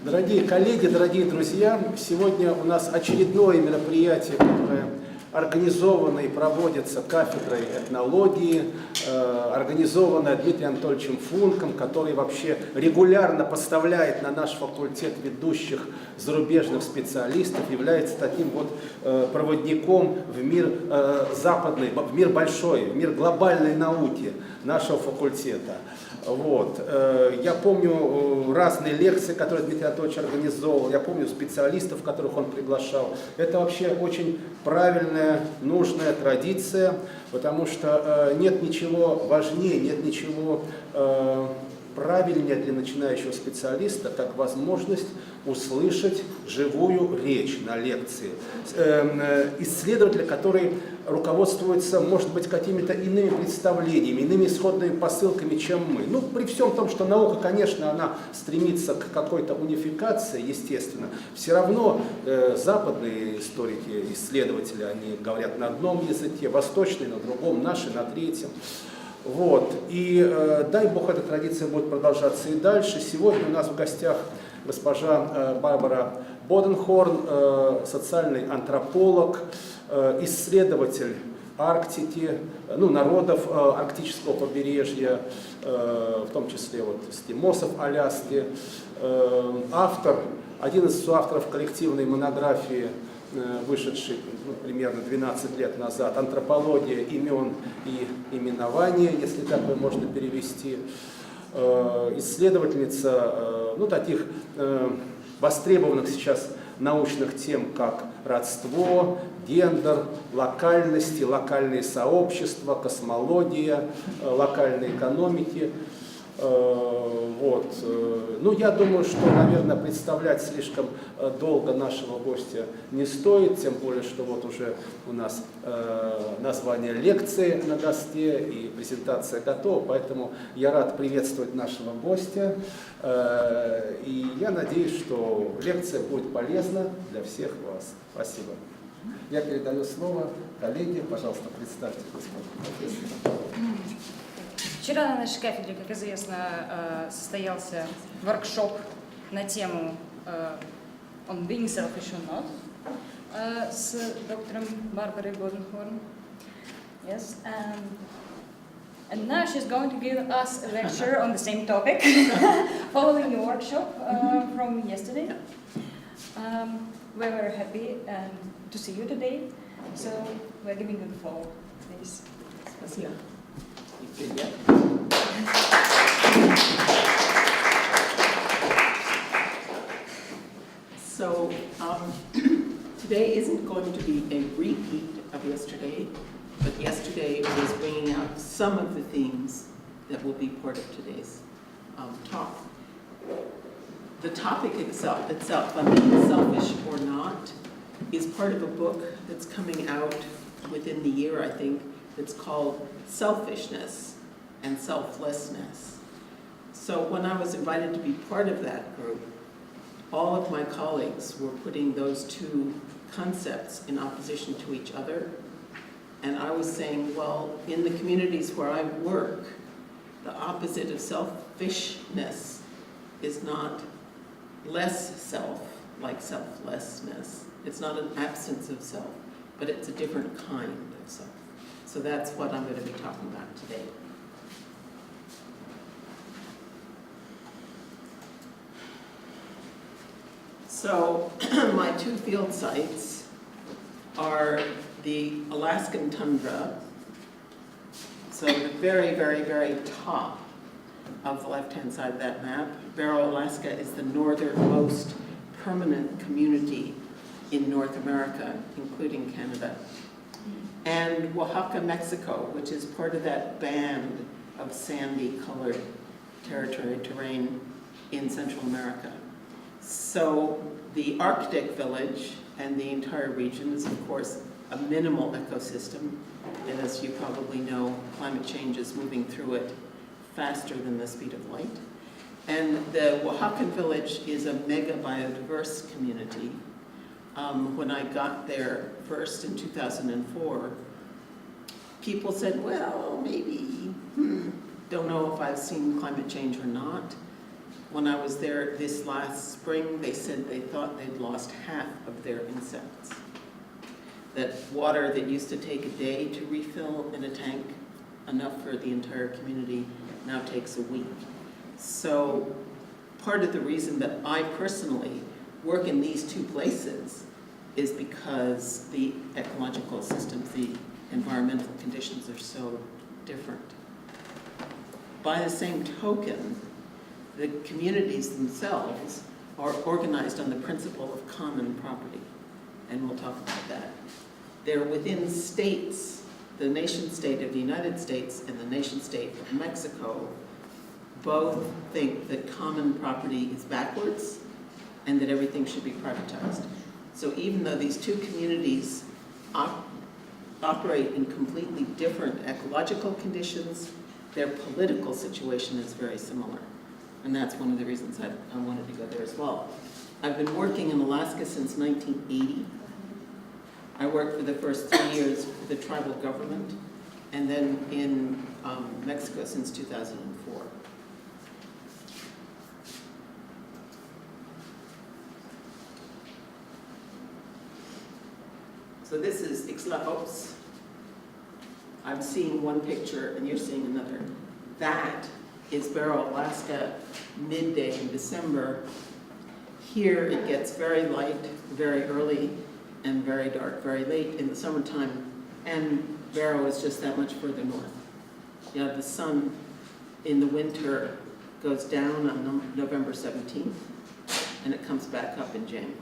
Дорогие коллеги, дорогие друзья, сегодня у нас очередное мероприятие, которое организовано и проводится кафедрой этнологии, организованное Дмитрием Анатольевичем Функом, который вообще регулярно поставляет на наш факультет ведущих зарубежных специалистов, является таким вот проводником в мир западный, в мир большой, в мир глобальной науки нашего факультета. Вот. Я помню разные лекции, которые Дмитрий Анатольевич организовал, я помню специалистов, которых он приглашал. Это вообще очень правильная, нужная традиция, потому что нет ничего важнее, нет ничего правильнее для начинающего специалиста, как возможность услышать живую речь на лекции. Исследователь, который руководствуется, может быть, какими-то иными представлениями, иными исходными посылками, чем мы. Ну, при всем том, что наука, конечно, она стремится к какой-то унификации, естественно, все равно западные историки, исследователи, они говорят на одном языке, восточные на другом, наши на третьем. Вот. И дай Бог, эта традиция будет продолжаться и дальше. Сегодня у нас в гостях госпожа Барбара Боденхорн, социальный антрополог, исследователь Арктики, ну, народов арктического побережья, в том числе вот эскимосов Аляски, автор, один из соавторов коллективной монографии, вышедшей примерно 12 лет назад, «Антропология имен и именования», если так можно перевести, исследовательница ну, таких востребованных сейчас научных тем, как родство, гендер, локальности, локальные сообщества, космология, локальные экономики. Вот. Ну, я думаю, что, наверное, представлять слишком долго нашего гостя не стоит, тем более, что вот уже у нас название лекции на доске и презентация готова, поэтому я рад приветствовать нашего гостя, и я надеюсь, что лекция будет полезна для всех вас. Спасибо. Я передаю слово коллеге, пожалуйста, представьте, господа. Вчера на нашей кафедре, как известно, состоялся воркшоп на тему «On being selfish or not» с доктором Барбарой Боденхорн. Yes, and now she's going to give us a lecture on the same topic, following the workshop from yesterday. We're very happy to see you today, so we're giving you the floor, please. Спасибо. So today isn't going to be a repeat of yesterday, but yesterday was bringing out some of the themes that will be part of today's talk. The topic itself, on being selfish or not, is part of a book that's coming out within the year, I think, that's called Selfishness and Selflessness. So when I was invited to be part of that group, all of my colleagues were putting those two concepts in opposition to each other. And I was saying, well, in the communities where I work, the opposite of selfishness is not less self, like selflessness. It's not an absence of self, but it's a different kind of self. So that's what I'm going to be talking about today. So my two field sites are the Alaskan tundra, so the very, very, very top of the left-hand side of that map. Barrow, Alaska is the northernmost permanent community in North America, including Canada. And Oaxaca, Mexico, which is part of that band of sandy-colored terrain in Central America. So the Arctic village and the entire region is, of course, a minimal ecosystem. And as you probably know, climate change is moving through it faster than the speed of light. And the Oaxacan village is a mega biodiverse community. When I got there first in 2004, people said, well, maybe, don't know if I've seen climate change or not. When I was there this last spring, they said they thought they'd lost half of their insects. That water that used to take a day to refill in a tank, enough for the entire community, now takes a week. So part of the reason that I personally work in these two places is because the ecological systems, the environmental conditions are so different. By the same token, the communities themselves are organized on the principle of common property, and we'll talk about that. They're within states, the nation state of the United States and the nation state of Mexico both think that common property is backwards and that everything should be privatized. So even though these two communities operate in completely different ecological conditions, their political situation is very similar. And that's one of the reasons I wanted to go there as well. I've been working in Alaska since 1980. I worked for the first 3 years for the tribal government, and then in Mexico since 2004. So this is oops. I'm seeing one picture and you're seeing another. That is Barrow, Alaska, midday in December. Here it gets very light, very early, and very dark, very late in the summertime. And Barrow is just that much further north. You know, the sun in the winter goes down on November 17th, and it comes back up in January.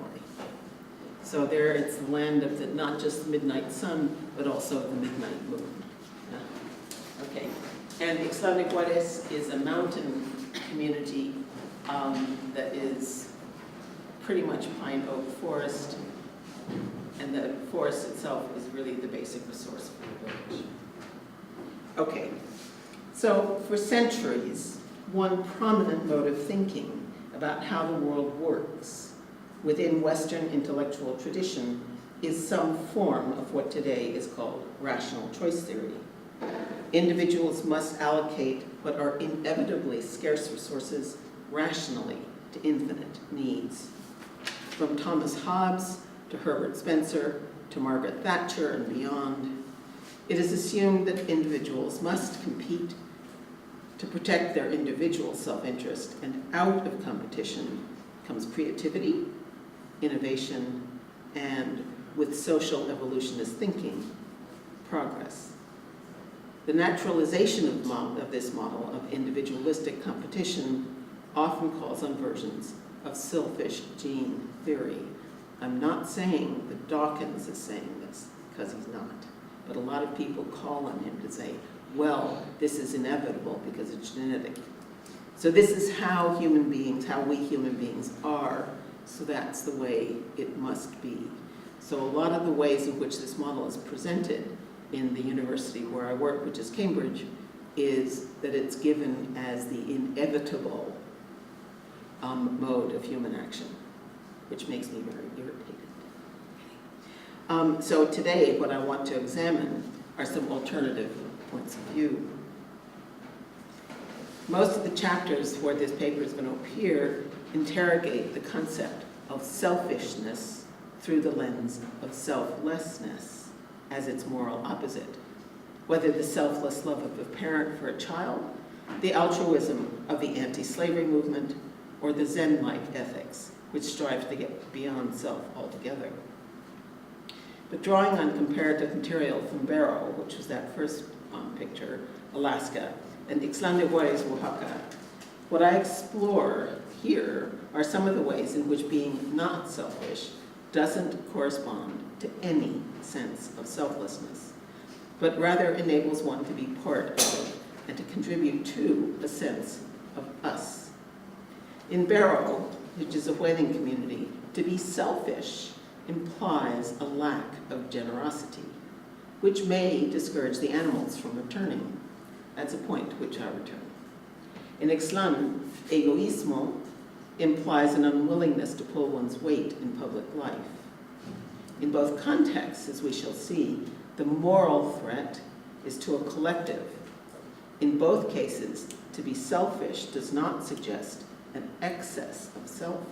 So there it's the land of the, not just the midnight sun, but also the midnight moon. Yeah. Okay. And Ixtlan de Juarez is a mountain community that is pretty much pine oak forest, and the forest itself is really the basic resource for the village. Okay, so for centuries, one prominent mode of thinking about how the world works within Western intellectual tradition is some form of what today is called rational choice theory. Individuals must allocate what are inevitably scarce resources rationally to infinite needs. From Thomas Hobbes to Herbert Spencer to Margaret Thatcher and beyond, it is assumed that individuals must compete to protect their individual self-interest, and out of competition comes creativity, innovation, and, with social evolutionist thinking, progress. The naturalization of this model of individualistic competition often calls on versions of selfish gene theory. I'm not saying that Dawkins is saying this, because he's not. But a lot of people call on him to say, well, this is inevitable because it's genetic. So this is how human beings, how we human beings are, so that's the way it must be. So a lot of the ways in which this model is presented in the university where I work, which is Cambridge, is that it's given as the inevitable mode of human action, which makes me very irritated. So today, what I want to examine are some alternative points of view. Most of the chapters where this paper is going to appear interrogate the concept of selfishness through the lens of selflessness as its moral opposite, whether the selfless love of a parent for a child, the altruism of the anti-slavery movement, or the Zen-like ethics, which strive to get beyond self altogether. But drawing on comparative material from Barrow, which was that first picture, Alaska, and Ixtlan de Juarez, Oaxaca, what I explore here are some of the ways in which being not selfish doesn't correspond to any sense of selflessness, but rather enables one to be part of and to contribute to a sense of us. In Barrow, which is a whaling community, to be selfish implies a lack of generosity, which may discourage the animals from returning. That's a point to which I return. In Ixtlan, egoismo implies an unwillingness to pull one's weight in public life. In both contexts, as we shall see, the moral threat is to a collective. In both cases, to be selfish does not suggest an excess of self,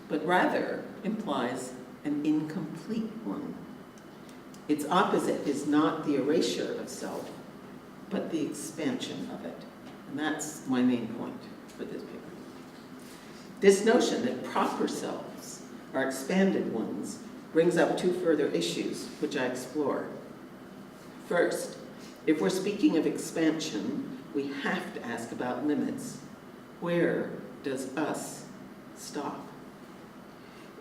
but rather implies an incomplete one. Its opposite is not the erasure of self, but the expansion of it. And that's my main point for this paper. This notion that proper selves are expanded ones brings up two further issues, which I explore. First, if we're speaking of expansion, we have to ask about limits. Where does us stop?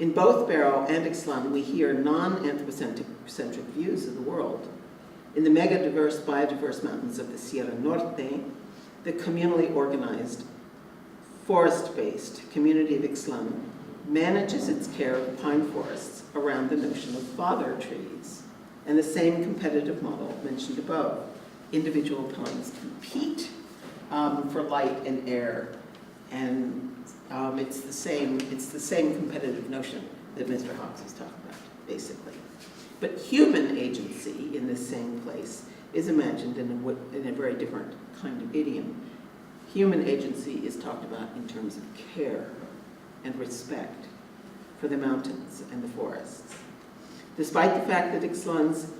In both Barrow and Ixtlan, we hear non-anthropocentric views of the world. In the mega-diverse, biodiverse mountains of the Sierra Norte, the communally organized, forest-based community of Ixtlan manages its care of pine forests around the notion of father trees, and the same competitive model mentioned above. Individual pines compete for light and air, and it's the same competitive notion that Mr. Hawks was talking about, basically. But human agency in this same place is imagined in a very different kind of idiom. Human agency is talked about in terms of care and respect for the mountains and the forests. Despite the fact that Ixtlan's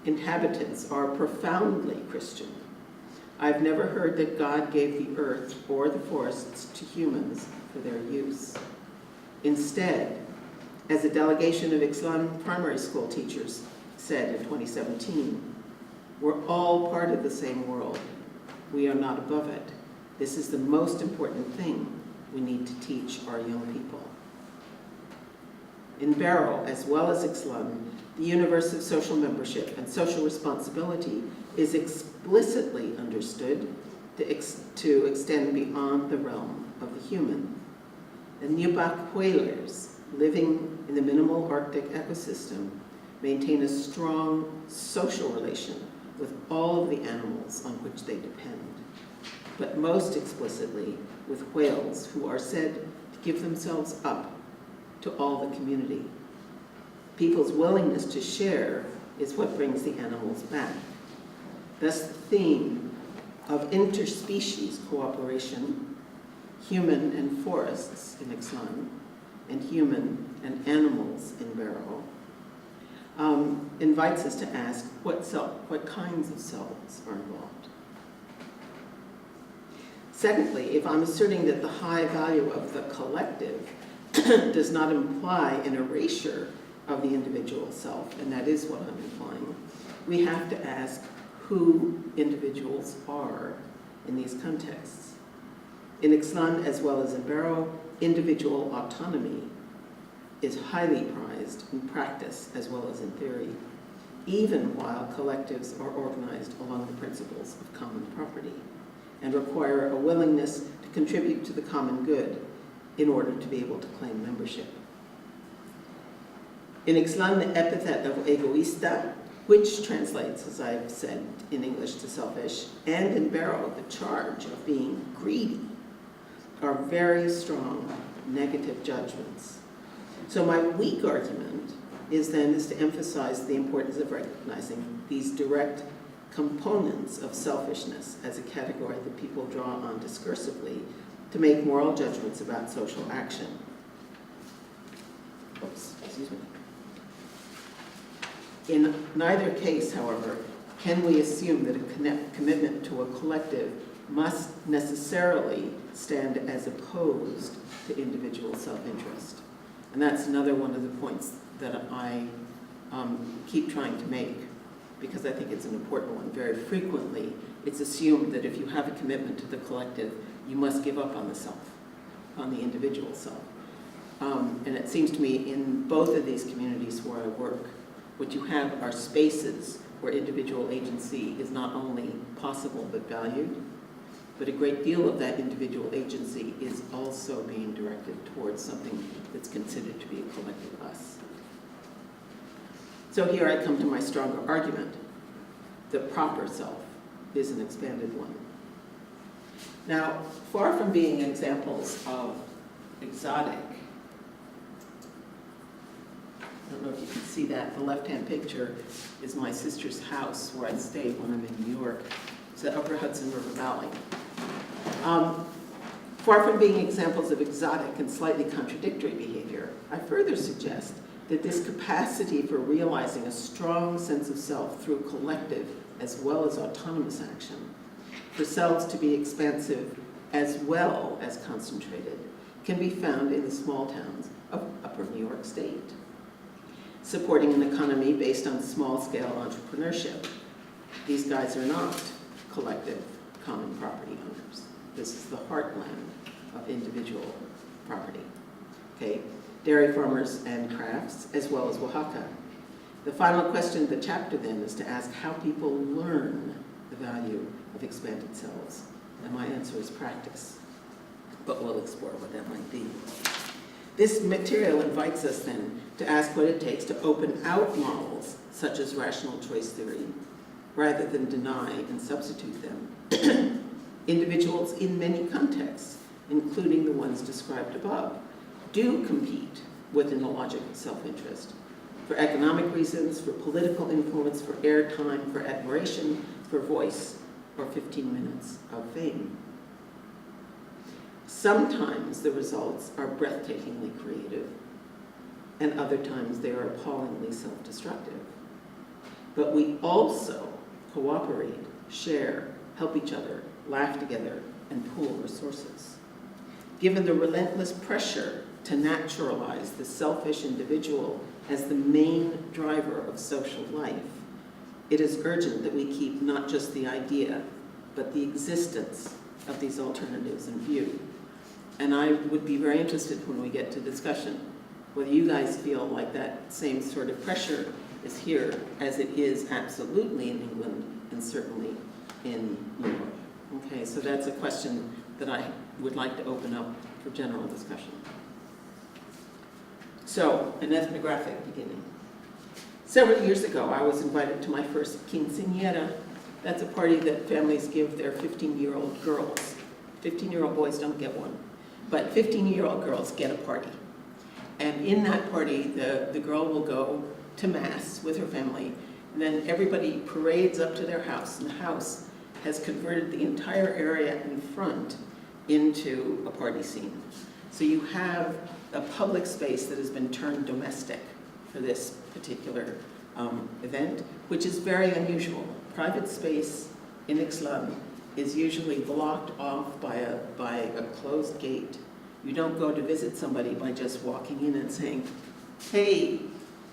inhabitants are profoundly Christian, I've never heard that God gave the earth or the forests to humans for their use. Instead, as a delegation of Ixtlan primary school teachers said in 2017, we're all part of the same world. We are not above it. This is the most important thing we need to teach our young people. In Barrow, as well as Ixtlan, the universe of social membership and social responsibility is explicitly understood to extend beyond the realm of the human. The Nubak whalers living in the minimal Arctic ecosystem maintain a strong social relation with all of the animals on which they depend, but most explicitly with whales who are said to give themselves up to all the community. People's willingness to share is what brings the animals back. Thus the theme of interspecies cooperation, human and forests in Ixtlan, and human and animals in Barrow, invites us to ask what kinds of selves are involved. Secondly, if I'm asserting that the high value of the collective does not imply an erasure of the individual self, and that is what I'm implying, we have to ask who individuals are in these contexts. In Ixtlan, as well as in Barrow, individual autonomy is highly prized in practice as well as in theory, even while collectives are organized along the principles of common property and require a willingness to contribute to the common good in order to be able to claim membership. In Ixtlan, the epithet of egoísta, which translates, as I've said in English, to selfish, and in Barrow, the charge of being greedy, are very strong negative judgments. So my weak argument is to emphasize the importance of recognizing these direct components of selfishness as a category that people draw on discursively to make moral judgments about social action. Oops, excuse me. In neither case, however, can we assume that a commitment to a collective must necessarily stand as opposed to individual self-interest. And that's another one of the points that I keep trying to make, because I think it's an important one. Very frequently, it's assumed that if you have a commitment to the collective, you must give up on the self, on the individual self. And it seems to me in both of these communities where I work, what you have are spaces where individual agency is not only possible but valued, but a great deal of that individual agency is also being directed towards something that's considered to be a collective us. So here I come to my stronger argument. The proper self is an expanded one. Now, far from being examples of exotic, I don't know if you can see that. The left-hand picture is my sister's house where I stay when I'm in New York. It's the Upper Hudson River Valley. Far from being examples of exotic and slightly contradictory behavior, I further suggest that this capacity for realizing a strong sense of self through collective as well as autonomous action, for selves to be expansive as well as concentrated, can be found in the small towns of upper New York State, supporting an economy based on small-scale entrepreneurship. These guys are not collective common property owners. This is the heartland of individual property. Okay, dairy farmers and crafts, as well as Oaxaca. The final question of the chapter then is to ask how people learn the value of expanded selves. And my answer is practice, but we'll explore what that might be. This material invites us then to ask what it takes to open out models such as rational choice theory, rather than deny and substitute them. Individuals in many contexts, including the ones described above, do compete within the logic of self-interest. For economic reasons, for political influence, for airtime, for admiration, for voice, or 15 minutes of fame. Sometimes the results are breathtakingly creative, and other times they are appallingly self-destructive. But we also cooperate, share, help each other, laugh together, and pool resources. Given the relentless pressure to naturalize the selfish individual as the main driver of social life, it is urgent that we keep not just the idea, but the existence of these alternatives in view. And I would be very interested when we get to discussion whether you guys feel like that same sort of pressure is here as it is absolutely in England and certainly in New York. Okay, so that's a question that I would like to open up for general discussion. So, an ethnographic beginning. Several years ago, I was invited to my first quinceañera. That's a party that families give their 15-year-old girls. 15-year-old boys don't get one, but 15-year-old girls get a party. And in that party, the girl will go to mass with her family, and then everybody parades up to their house, and the house has converted the entire area in front into a party scene. So you have a public space that has been turned domestic for this particular event, which is very unusual. Private space in Ixtlan is usually blocked off by a closed gate. You don't go to visit somebody by just walking in and saying, hey,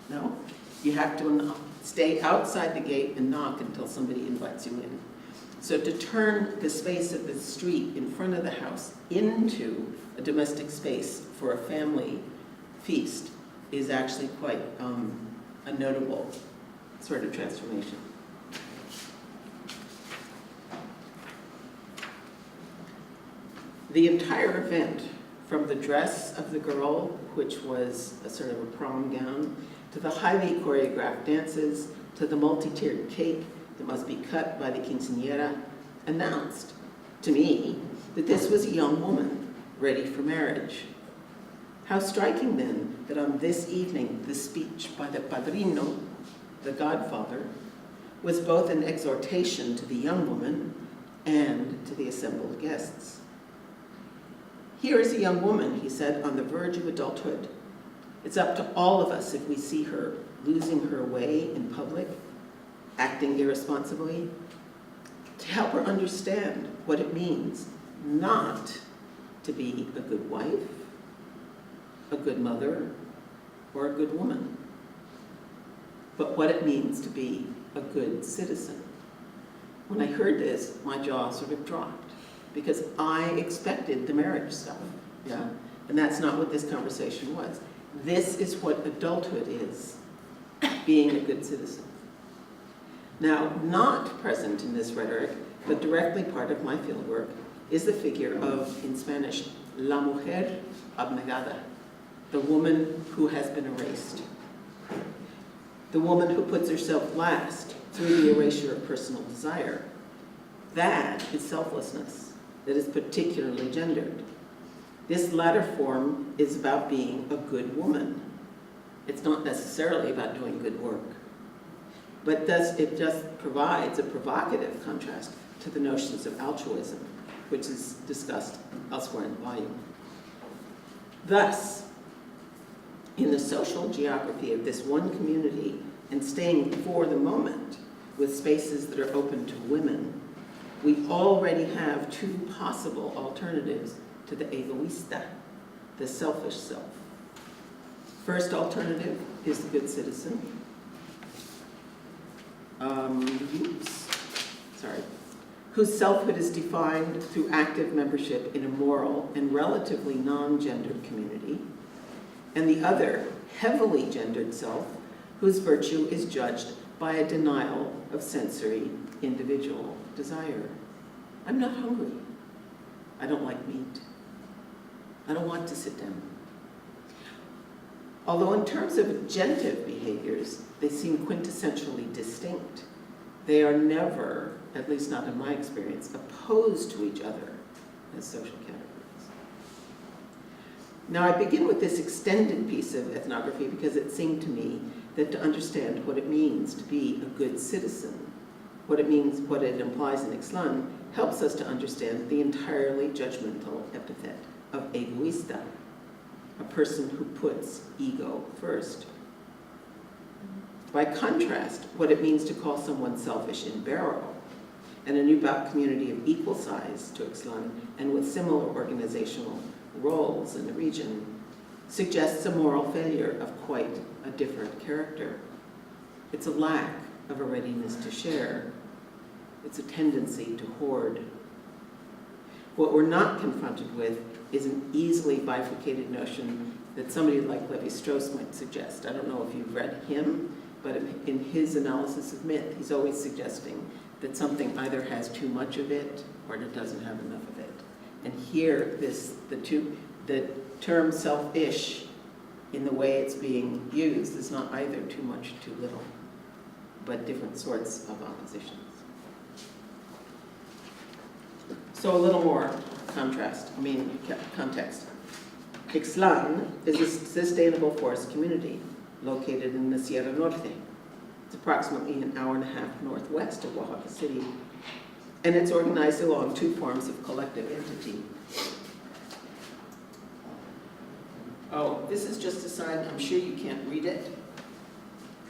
no. You have to stay outside the gate and knock until somebody invites you in. So to turn the space of the street in front of the house into a domestic space for a family feast is actually quite a notable sort of transformation. The entire event, from the dress of the girl, which was a sort of a prom gown, to the highly choreographed dances, to the multi-tiered cake that must be cut by the quinceañera, announced to me that this was a young woman ready for marriage. How striking then that on this evening the speech by the padrino, the godfather, was both an exhortation to the young woman and to the assembled guests. Here is a young woman, he said, on the verge of adulthood. It's up to all of us if we see her losing her way in public, acting irresponsibly, to help her understand what it means not to be a good wife, a good mother, or a good woman, but what it means to be a good citizen. When I heard this, my jaw sort of dropped, because I expected the marriage stuff, yeah? And that's not what this conversation was. This is what adulthood is, being a good citizen. Now, not present in this rhetoric, but directly part of my fieldwork, is the figure of, in Spanish, la mujer abnegada, the woman who has been erased. The woman who puts herself last through the erasure of personal desire. That is selflessness that is particularly gendered. This latter form is about being a good woman. It's not necessarily about doing good work, but it just provides a provocative contrast to the notions of altruism, which is discussed elsewhere in the volume. Thus, in the social geography of this one community, and staying for the moment with spaces that are open to women, we already have two possible alternatives to the egoísta, the selfish self. First alternative is the good citizen. Whose selfhood is defined through active membership in a moral and relatively non-gendered community, and the other, heavily gendered self, whose virtue is judged by a denial of sensory individual desire. I'm not hungry. I don't like meat. I don't want to sit down. Although in terms of agentive behaviors, they seem quintessentially distinct, they are never, at least not in my experience, opposed to each other as social categories. Now I begin with this extended piece of ethnography because it seemed to me that to understand what it means to be a good citizen, what it means, what it implies in Ixtlan, helps us to understand the entirely judgmental epithet of egoísta, a person who puts ego first. By contrast, what it means to call someone selfish in Barrow, and a Nubak community of equal size to Ixtlan and with similar organizational roles in the region, suggests a moral failure of quite a different character. It's a lack of a readiness to share. It's a tendency to hoard. What we're not confronted with is an easily bifurcated notion that somebody like Lévi-Strauss might suggest. I don't know if you've read him, but in his analysis of myth, he's always suggesting that something either has too much of it or it doesn't have enough of it. And here, the term selfish, in the way it's being used, is not either too much or too little, but different sorts of oppositions. So a little more context. Ixtlan is a sustainable forest community located in the Sierra Norte. It's approximately an hour and a half northwest of Oaxaca City, and it's organized along two forms of collective entity. Oh, this is just a sign, I'm sure you can't read it,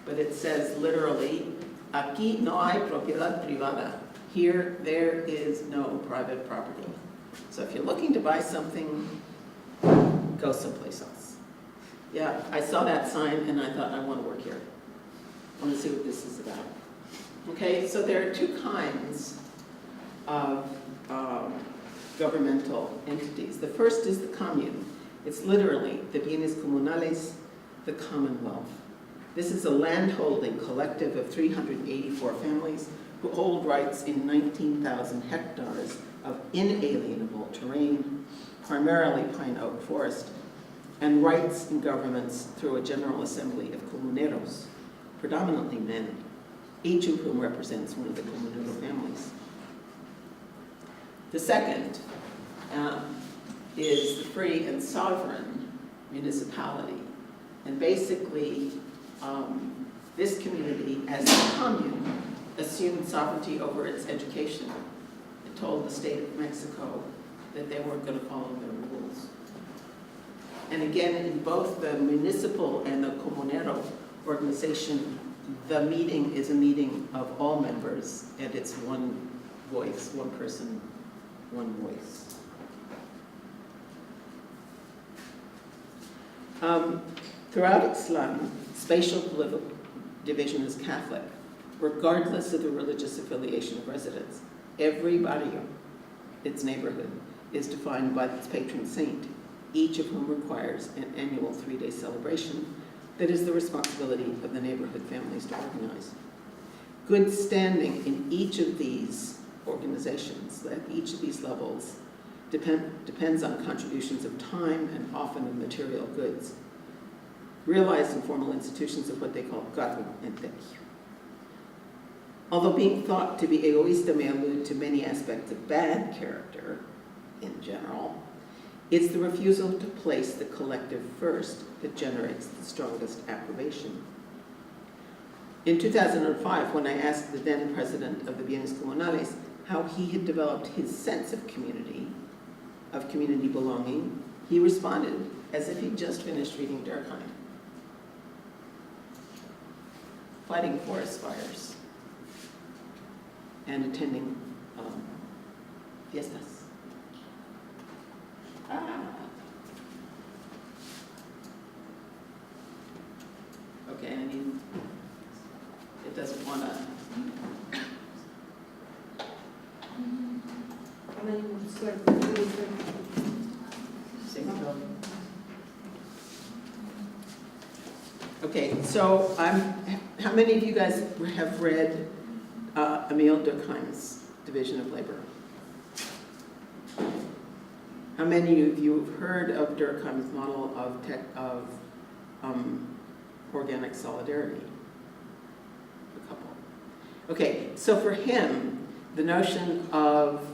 but it says literally, aquí no hay propiedad privada. Here, there is no private property. So if you're looking to buy something, go someplace else. Yeah, I saw that sign and I thought, I want to work here. I want to see what this is about. Okay, so there are two kinds of governmental entities. The first is the commune. It's literally the bienes comunales, the commonwealth. This is a landholding collective of 384 families who hold rights in 19,000 hectares of inalienable terrain, primarily pine oak forest, and rights in governments through a general assembly of comuneros, predominantly men, each of whom represents one of the comunero families. The second is the free and sovereign municipality. And basically, this community, as a commune, assumed sovereignty over its education. It told the state of Mexico that they weren't going to follow their rules. And again, in both the municipal and the comunero organization, the meeting is a meeting of all members, and it's one voice, one person, one voice. Throughout Ixtlan, spatial political division is Catholic, regardless of the religious affiliation of residents. Every barrio, its neighborhood, is defined by its patron saint, each of whom requires an annual 3-day celebration that is the responsibility of the neighborhood families to organize. Good standing in each of these organizations, at each of these levels, depends on contributions of time and often of material goods, realized in formal institutions of what they call cargo and tequio. Although being thought to be egoísta may allude to many aspects of bad character in general, it's the refusal to place the collective first that generates the strongest approbation. In 2005, when I asked the then president of the Bienes Comunales how he had developed his sense of community belonging, he responded as if he'd just finished reading Durkheim. Fighting forest fires and attending fiestas. Okay, I mean, it doesn't want to. Okay, so how many of you guys have read Emile Durkheim's Division of Labor? How many of you have heard of Durkheim's model of organic solidarity? A couple. Okay, so for him, the notion of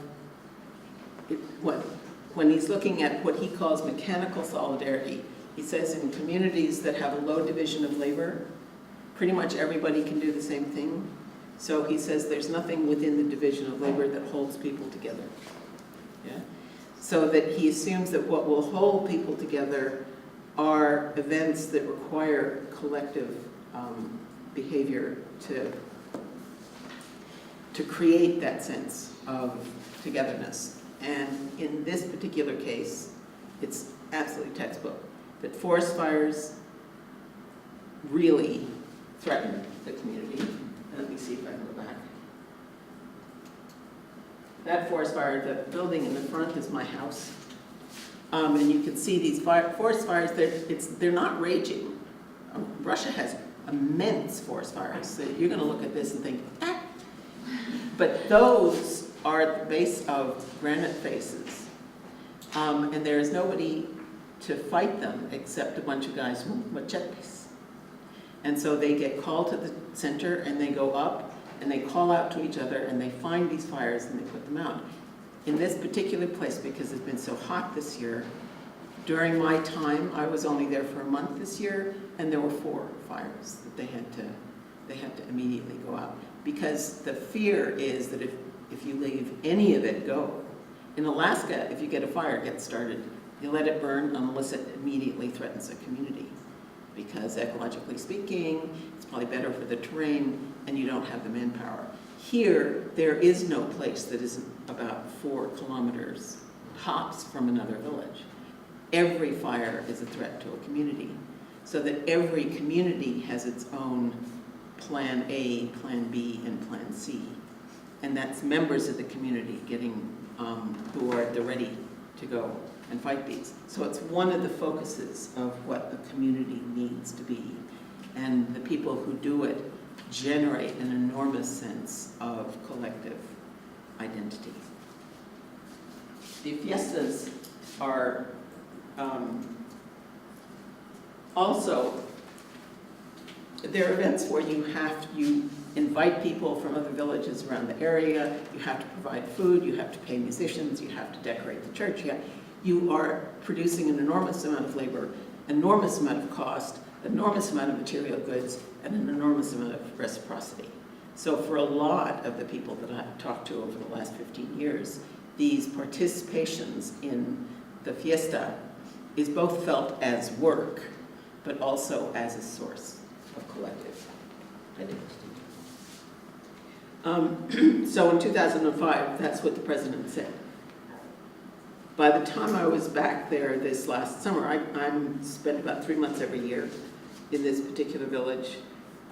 when he's looking at what he calls mechanical solidarity, he says in communities that have a low division of labor, pretty much everybody can do the same thing. So he says there's nothing within the division of labor that holds people together. Yeah? So that he assumes that what will hold people together are events that require collective behavior to create that sense of togetherness. And in this particular case, it's absolutely textbook, that forest fires really threaten the community. Let me see if I can go back. That forest fire, the building in the front is my house. And you can see these forest fires, they're not raging. Russia has immense forest fires. So you're going to look at this and think, ah. But those are at the base of granite faces. And there is nobody to fight them except a bunch of guys with machetes. And so they get called to the center and they go up and they call out to each other and they find these fires and they put them out. In this particular place, because it's been so hot this year, during my time, I was only there for a month this year, and there were 4 fires that they had to immediately go out. Because the fear is that if you leave any of it go, in Alaska, if you get a fire get started, you let it burn unless it immediately threatens a community. Because ecologically speaking, it's probably better for the terrain, and you don't have the manpower. Here, there is no place that isn't about 4 kilometers tops from another village. Every fire is a threat to a community, so that every community has its own plan A, plan B, and plan C. And that's members of the community getting, who are at the ready to go and fight these. So it's one of the focuses of what a community needs to be. And the people who do it generate an enormous sense of collective identity. The fiestas are also, they're events where you invite people from other villages around the area, you have to provide food, you have to pay musicians, you have to decorate the church. You are producing an enormous amount of labor, enormous amount of cost, enormous amount of material goods, and an enormous amount of reciprocity. So for a lot of the people that I've talked to over the last 15 years, these participations in the fiesta is both felt as work, but also as a source of collective identity. So in 2005, that's what the president said. By the time I was back there this last summer, I spent about 3 months every year in this particular village.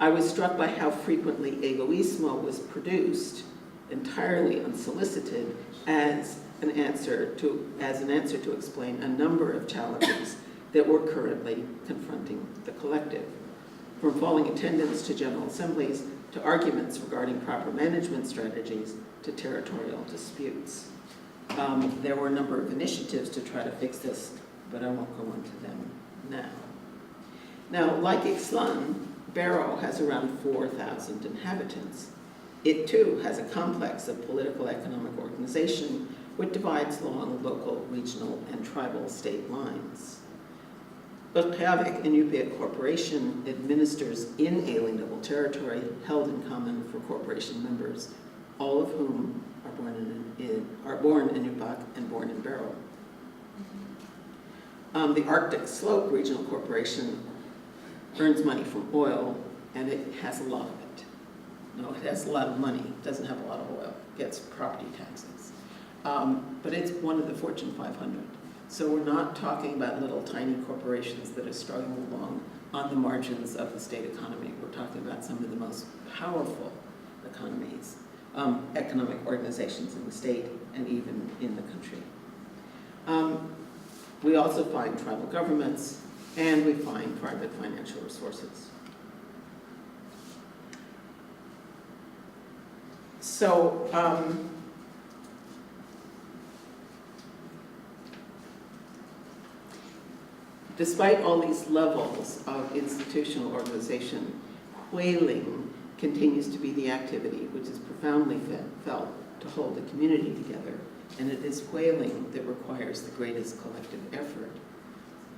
I was struck by how frequently egoismo was produced, entirely unsolicited, as an answer to explain a number of challenges that were currently confronting the collective. From falling attendance to general assemblies, to arguments regarding proper management strategies, to territorial disputes. There were a number of initiatives to try to fix this, but I won't go into them now. Now, like Ixtlan, Barrow has around 4,000 inhabitants. It too has a complex of political economic organization which divides along local, regional, and tribal state lines. But Reykjavik Inupiat Corporation administers inalienable territory held in common for corporation members, all of whom are born in Upac and born in Barrow. The Arctic Slope Regional Corporation earns money from oil, and it has a lot of it. No, it has a lot of money, doesn't have a lot of oil, gets property taxes. But it's one of the Fortune 500. So we're not talking about little tiny corporations that are struggling along on the margins of the state economy. We're talking about some of the most powerful economies, economic organizations in the state and even in the country. We also find tribal governments, and we find private financial resources. So, despite all these levels of institutional organization, whaling continues to be the activity which is profoundly felt to hold the community together, and it is whaling that requires the greatest collective effort.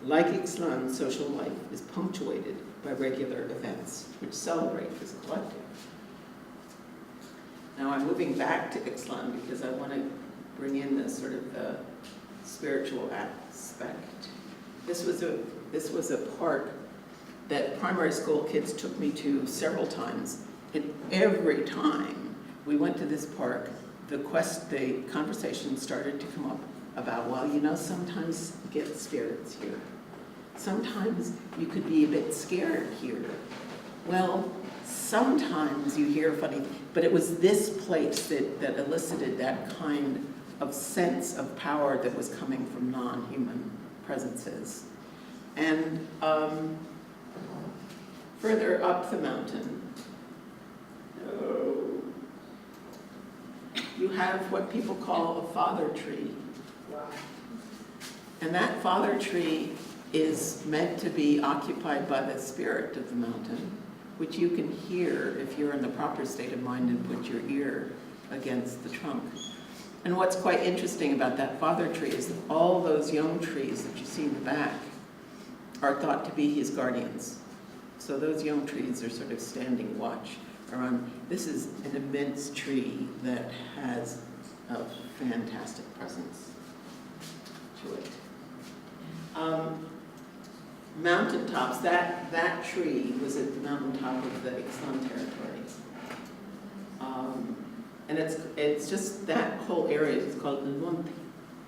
Like Ixtlan, social life is punctuated by regular events which celebrate this collective. Now I'm moving back to Ixtlan because I want to bring in this sort of the spiritual aspect. This was a park that primary school kids took me to several times, and every time we went to this park, the conversation started to come up about, well, you know, sometimes you get spirits here. Sometimes you could be a bit scared here. Well, sometimes you hear funny, but it was this place that elicited that kind of sense of power that was coming from non-human presences. And further up the mountain, you have what people call a father tree. And that father tree is meant to be occupied by the spirit of the mountain, which you can hear if you're in the proper state of mind and put your ear against the trunk. And what's quite interesting about that father tree is that all those young trees that you see in the back are thought to be his guardians. So those young trees are sort of standing watch around. This is an immense tree that has a fantastic presence to it. Mountaintops, that tree was at the mountaintop of the Ixtlan territory. And it's just that whole area is called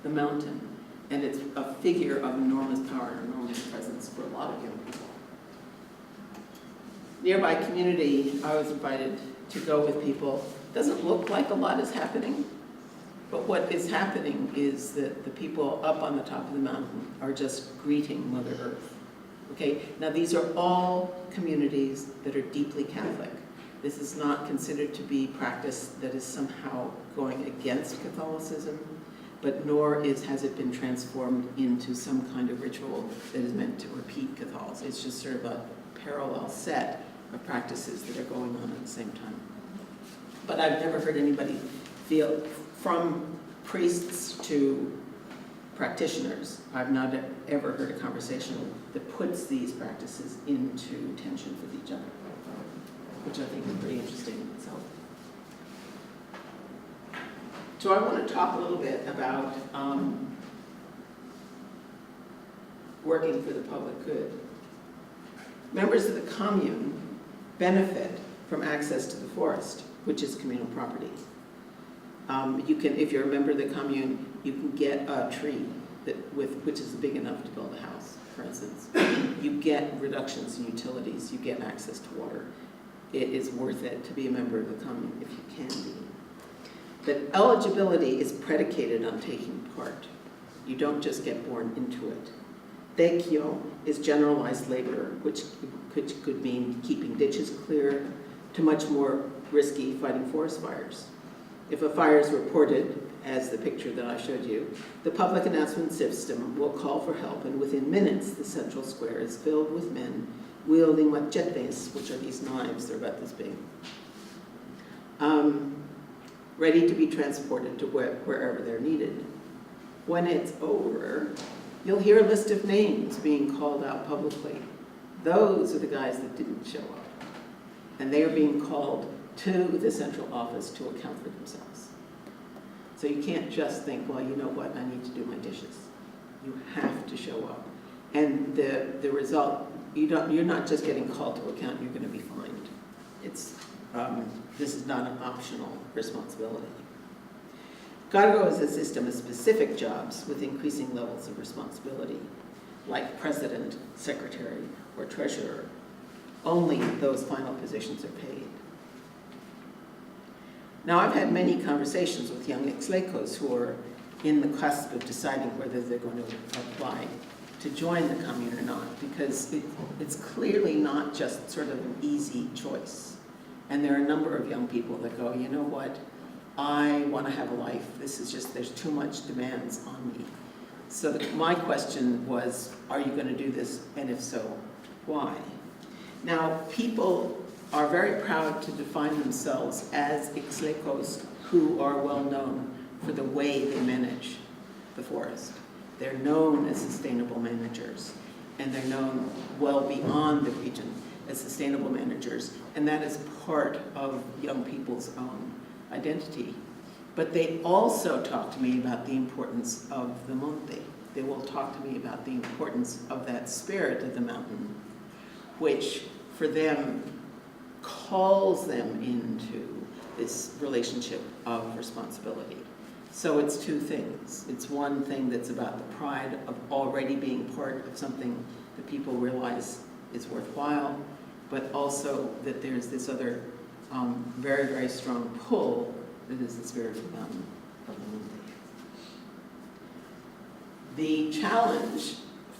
the mountain. And it's a figure of enormous power and enormous presence for a lot of young people. Nearby community, I was invited to go with people. Doesn't look like a lot is happening, but what is happening is that the people up on the top of the mountain are just greeting Mother Earth. Okay, now these are all communities that are deeply Catholic. This is not considered to be practice that is somehow going against Catholicism, but nor has it been transformed into some kind of ritual that is meant to repeat Catholicism. It's just sort of a parallel set of practices that are going on at the same time. But I've never heard anybody feel, from priests to practitioners, I've not ever heard a conversation that puts these practices into tension with each other, which I think is pretty interesting in itself. So I want to talk a little bit about working for the public good. Members of the commune benefit from access to the forest, which is communal property. If you're a member of the commune, you can get a tree which is big enough to build a house, for instance. You get reductions in utilities, you get access to water. It is worth it to be a member of the commune if you can be. But eligibility is predicated on taking part. You don't just get born into it. Tekyo is generalized labor, which could mean keeping ditches clear, to much more risky fighting forest fires. If a fire is reported, as the picture that I showed you, the public announcement system will call for help, and within minutes, the central square is filled with men wielding machetes, which are these knives, they're about this big, ready to be transported to wherever they're needed. When it's over, you'll hear a list of names being called out publicly. Those are the guys that didn't show up. And they are being called to the central office to account for themselves. So you can't just think, well, you know what, I need to do my dishes. You have to show up. And the result, you're not just getting called to account, you're going to be fined. This is not an optional responsibility. Cargo is a system of specific jobs with increasing levels of responsibility, like president, secretary, or treasurer. Only those final positions are paid. Now, I've had many conversations with young ex-lecos who are in the cusp of deciding whether they're going to apply to join the commune or not, because it's clearly not just sort of an easy choice. And there are a number of young people that go, you know what, I want to have a life. This is just, there's too much demands on me. So my question was, are you going to do this? And if so, why? Now, people are very proud to define themselves as ex-lecos who are well known for the way they manage the forest. They're known as sustainable managers, and they're known well beyond the region as sustainable managers, and that is part of young people's own identity. But they also talk to me about the importance of the monte. They will talk to me about the importance of that spirit of the mountain, which for them calls them into this relationship of responsibility. So it's two things. It's one thing that's about the pride of already being part of something that people realize is worthwhile, but also that there's this other very, very strong pull that is the spirit of the mountain, of the monte. The challenge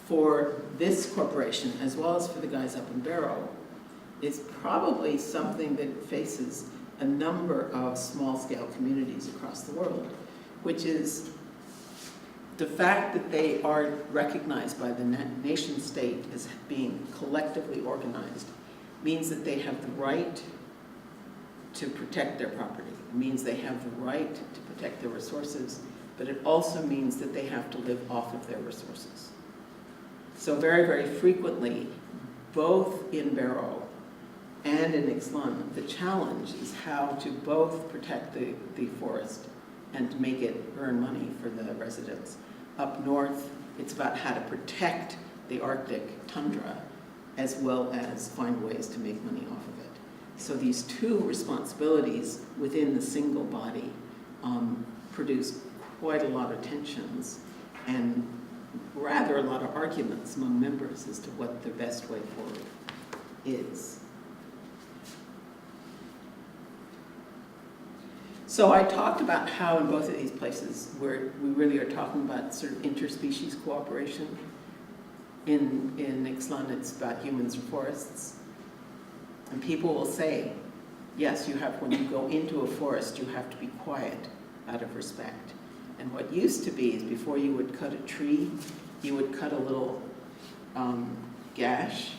for this corporation, as well as for the guys up in Barrow, is probably something that faces a number of small-scale communities across the world, which is the fact that they are recognized by the nation state as being collectively organized means that they have the right to protect their property. It means they have the right to protect their resources, but it also means that they have to live off of their resources. So very, very frequently, both in Barrow and in Ixtlan, the challenge is how to both protect the forest and to make it earn money for the residents. Up north, it's about how to protect the Arctic tundra as well as find ways to make money off of it. So these two responsibilities within the single body produce quite a lot of tensions and rather a lot of arguments among members as to what the best way forward is. So I talked about how in both of these places where we really are talking about sort of interspecies cooperation. In Ixtlan, it's about humans and forests. And people will say, yes, when you go into a forest, you have to be quiet out of respect. And what used to be is before you would cut a tree, you would cut a little gash,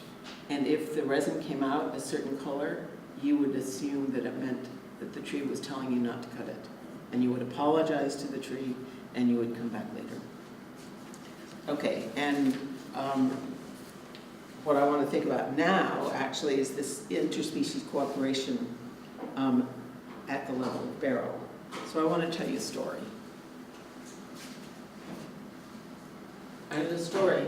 and if the resin came out a certain color, you would assume that it meant that the tree was telling you not to cut it. And you would apologize to the tree, and you would come back later. Okay, and what I want to think about now, actually, is this interspecies cooperation at the level of Barrow. So I want to tell you a story. And the story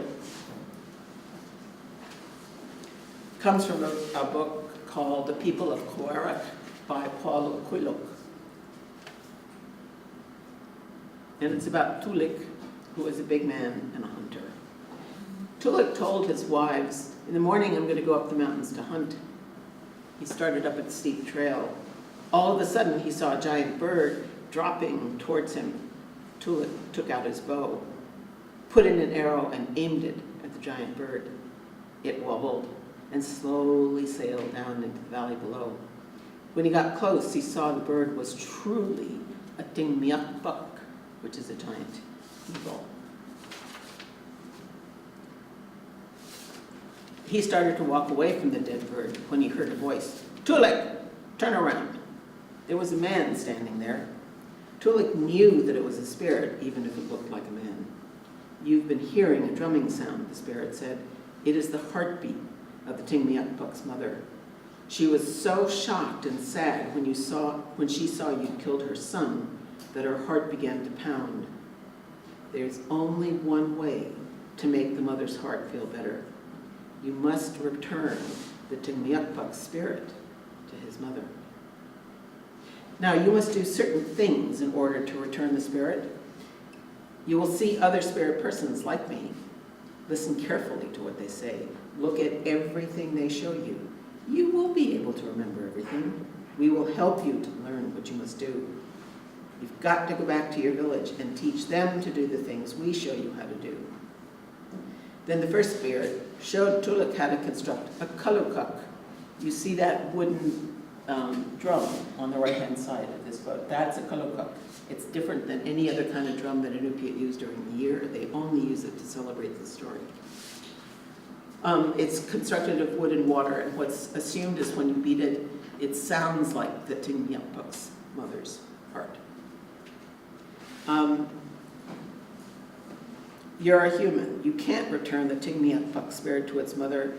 comes from a book called The People of Oaxaca by Paul Quilloc. And it's about Tulik, who is a big man and a hunter. Tulik told his wives, in the morning I'm going to go up the mountains to hunt. He started up a steep trail. All of a sudden he saw a giant bird dropping towards him. Tulik took out his bow, put in an arrow and aimed it at the giant bird. It wobbled and slowly sailed down into the valley below. When he got close, he saw the bird was truly a tingmiakpuk, which is a giant eagle. He started to walk away from the dead bird when he heard a voice. Tulik, turn around. There was a man standing there. Tulik knew that it was a spirit, even if it looked like a man. You've been hearing a drumming sound, the spirit said. It is the heartbeat of the tingmiakpuk's mother. She was so shocked and sad when she saw you'd killed her son that her heart began to pound. There's only one way to make the mother's heart feel better. You must return the Tingmiakpak spirit to his mother. Now, you must do certain things in order to return the spirit. You will see other spirit persons like me. Listen carefully to what they say. Look at everything they show you. You will be able to remember everything. We will help you to learn what you must do. You've got to go back to your village and teach them to do the things we show you how to do. Then the first spirit showed Tuluk how to construct a kalukak. You see that wooden drum on the right-hand side of this boat. That's a kalukak. It's different than any other kind of drum that Inupiat used during the year. They only use it to celebrate the story. It's constructed of wood and water, and what's assumed is when you beat it, it sounds like the Tingmiakpak's mother's heart. You're a human. You can't return the Tingmiakpak spirit to its mother.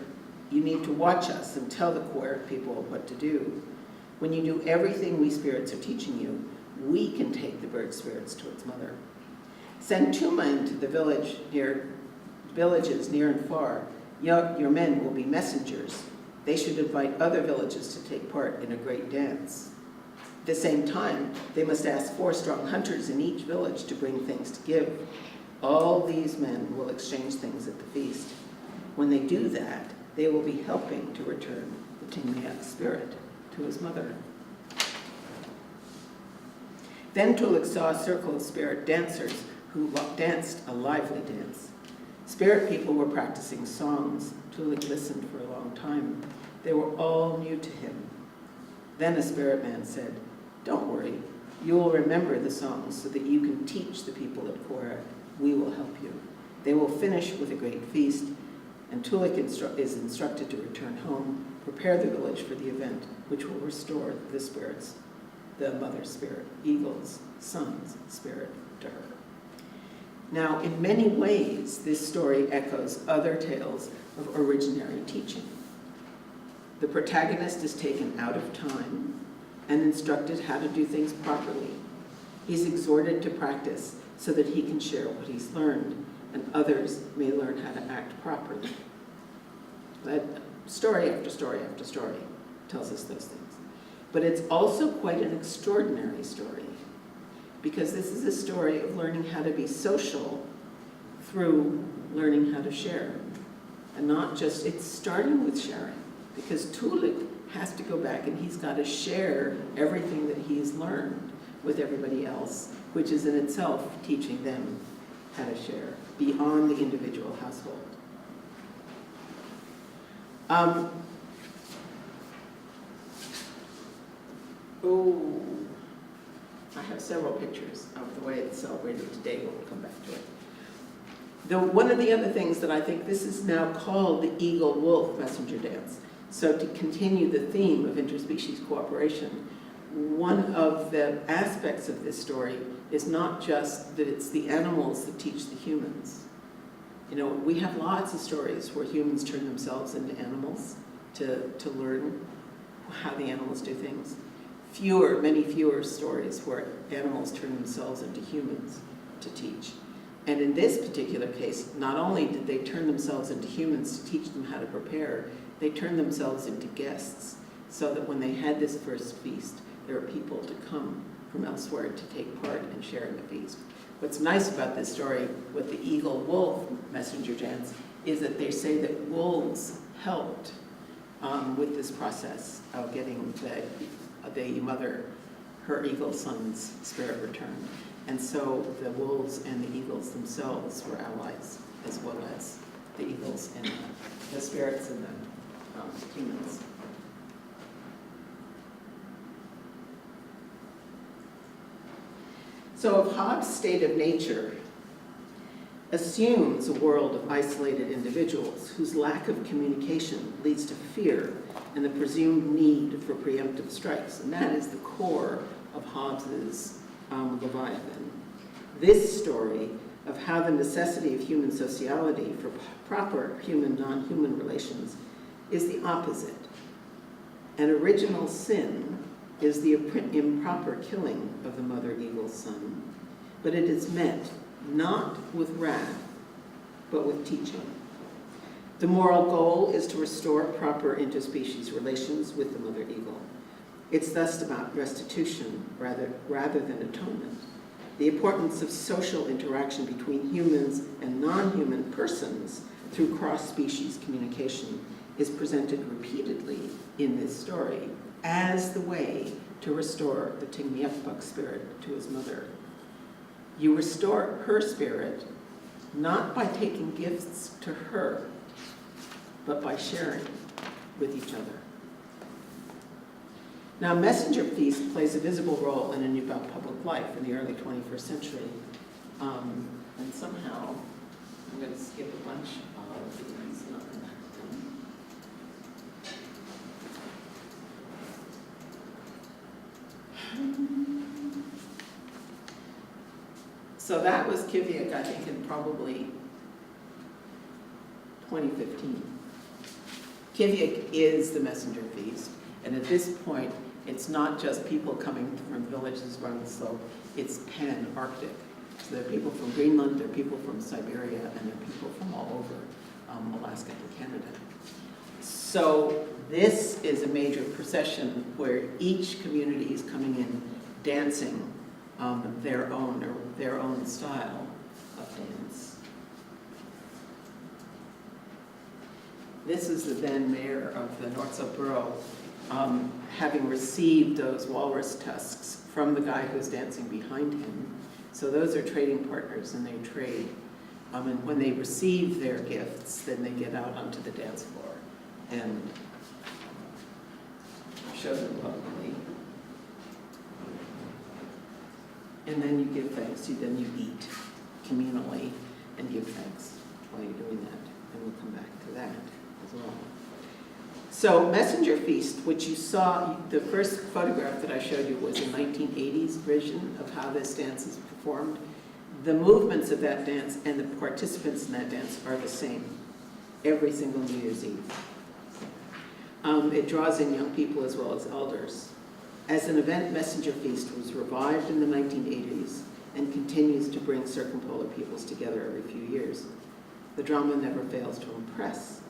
You need to watch us and tell the Quer people what to do. When you do everything we spirits are teaching you, we can take the bird spirits to its mother. Send Tuma into the villages near and far. Your men will be messengers. They should invite other villages to take part in a great dance. At the same time, they must ask 4 strong hunters in each village to bring things to give. All these men will exchange things at the feast. When they do that, they will be helping to return the Tingmiak spirit to his mother. Then Tuluk saw a circle of spirit dancers who danced a lively dance. Spirit people were practicing songs. Tuluk listened for a long time. They were all new to him. Then a spirit man said, "Don't worry, you will remember the songs so that you can teach the people at Quer. We will help you." They will finish with a great feast, and Tuluk is instructed to return home, prepare the village for the event, which will restore the spirits, the mother spirit, eagle's son's spirit to her. Now, in many ways, this story echoes other tales of originary teaching. The protagonist is taken out of time and instructed how to do things properly. He's exhorted to practice so that he can share what he's learned and others may learn how to act properly. But story after story after story tells us those things. But it's also quite an extraordinary story, because this is a story of learning how to be social through learning how to share. And not just, it's starting with sharing, because Tuluk has to go back and he's got to share everything that he's learned with everybody else, which is in itself teaching them how to share beyond the individual household. I have several pictures of the way it's celebrated today, but we'll come back to it. One of the other things that I think, this is now called the eagle-wolf messenger dance. So to continue the theme of interspecies cooperation, one of the aspects of this story is not just that it's the animals that teach the humans. You know, we have lots of stories where humans turn themselves into animals to learn how the animals do things. Many fewer stories where animals turn themselves into humans to teach. And in this particular case, not only did they turn themselves into humans to teach them how to prepare, they turned themselves into guests, so that when they had this first feast, there were people to come from elsewhere to take part and share in the feast. What's nice about this story with the eagle-wolf messenger dance is that they say that wolves helped with this process of getting the mother, her eagle son's spirit returned. And so the wolves and the eagles themselves were allies, as well as the eagles and the spirits and the humans. So if Hobbes' state of nature assumes a world of isolated individuals whose lack of communication leads to fear and the presumed need for preemptive strikes, and that is the core of Hobbes's Leviathan. This story of how the necessity of human sociality for proper human-non-human relations is the opposite. An original sin is the improper killing of the mother eagle's son, but it is met not with wrath, but with teaching. The moral goal is to restore proper interspecies relations with the mother eagle. It's thus about restitution rather than atonement. The importance of social interaction between humans and non-human persons through cross-species communication is presented repeatedly in this story as the way to restore the Tingmiakbuk spirit to his mother. You restore her spirit not by taking gifts to her, but by sharing with each other. Now, messenger feast plays a visible role in Inupiaq public life in the early 21st century. And somehow, I'm going to skip a bunch of these. Not going to. So that was Kiviak, I think, in probably 2015. Kiviak is the messenger feast, and at this point, it's not just people coming from villages around the slope, it's pan-Arctic. So there are people from Greenland, there are people from Siberia, and there are people from all over Alaska and Canada. So this is a major procession where each community is coming in dancing their own style of dance. This is the then mayor of the North Slope Borough, having received those walrus tusks from the guy who's dancing behind him. So those are trading partners, and they trade. And when they receive their gifts, then they get out onto the dance floor and show them publicly. And then you give thanks. Then you eat communally and give thanks while you're doing that. And we'll come back to that as well. So messenger feast, which you saw, the first photograph that I showed you was a 1980s version of how this dance is performed. The movements of that dance and the participants in that dance are the same every single New Year's Eve. It draws in young people as well as elders. As an event, messenger feast was revived in the 1980s and continues to bring circumpolar peoples together every few years. The drama never fails to impress.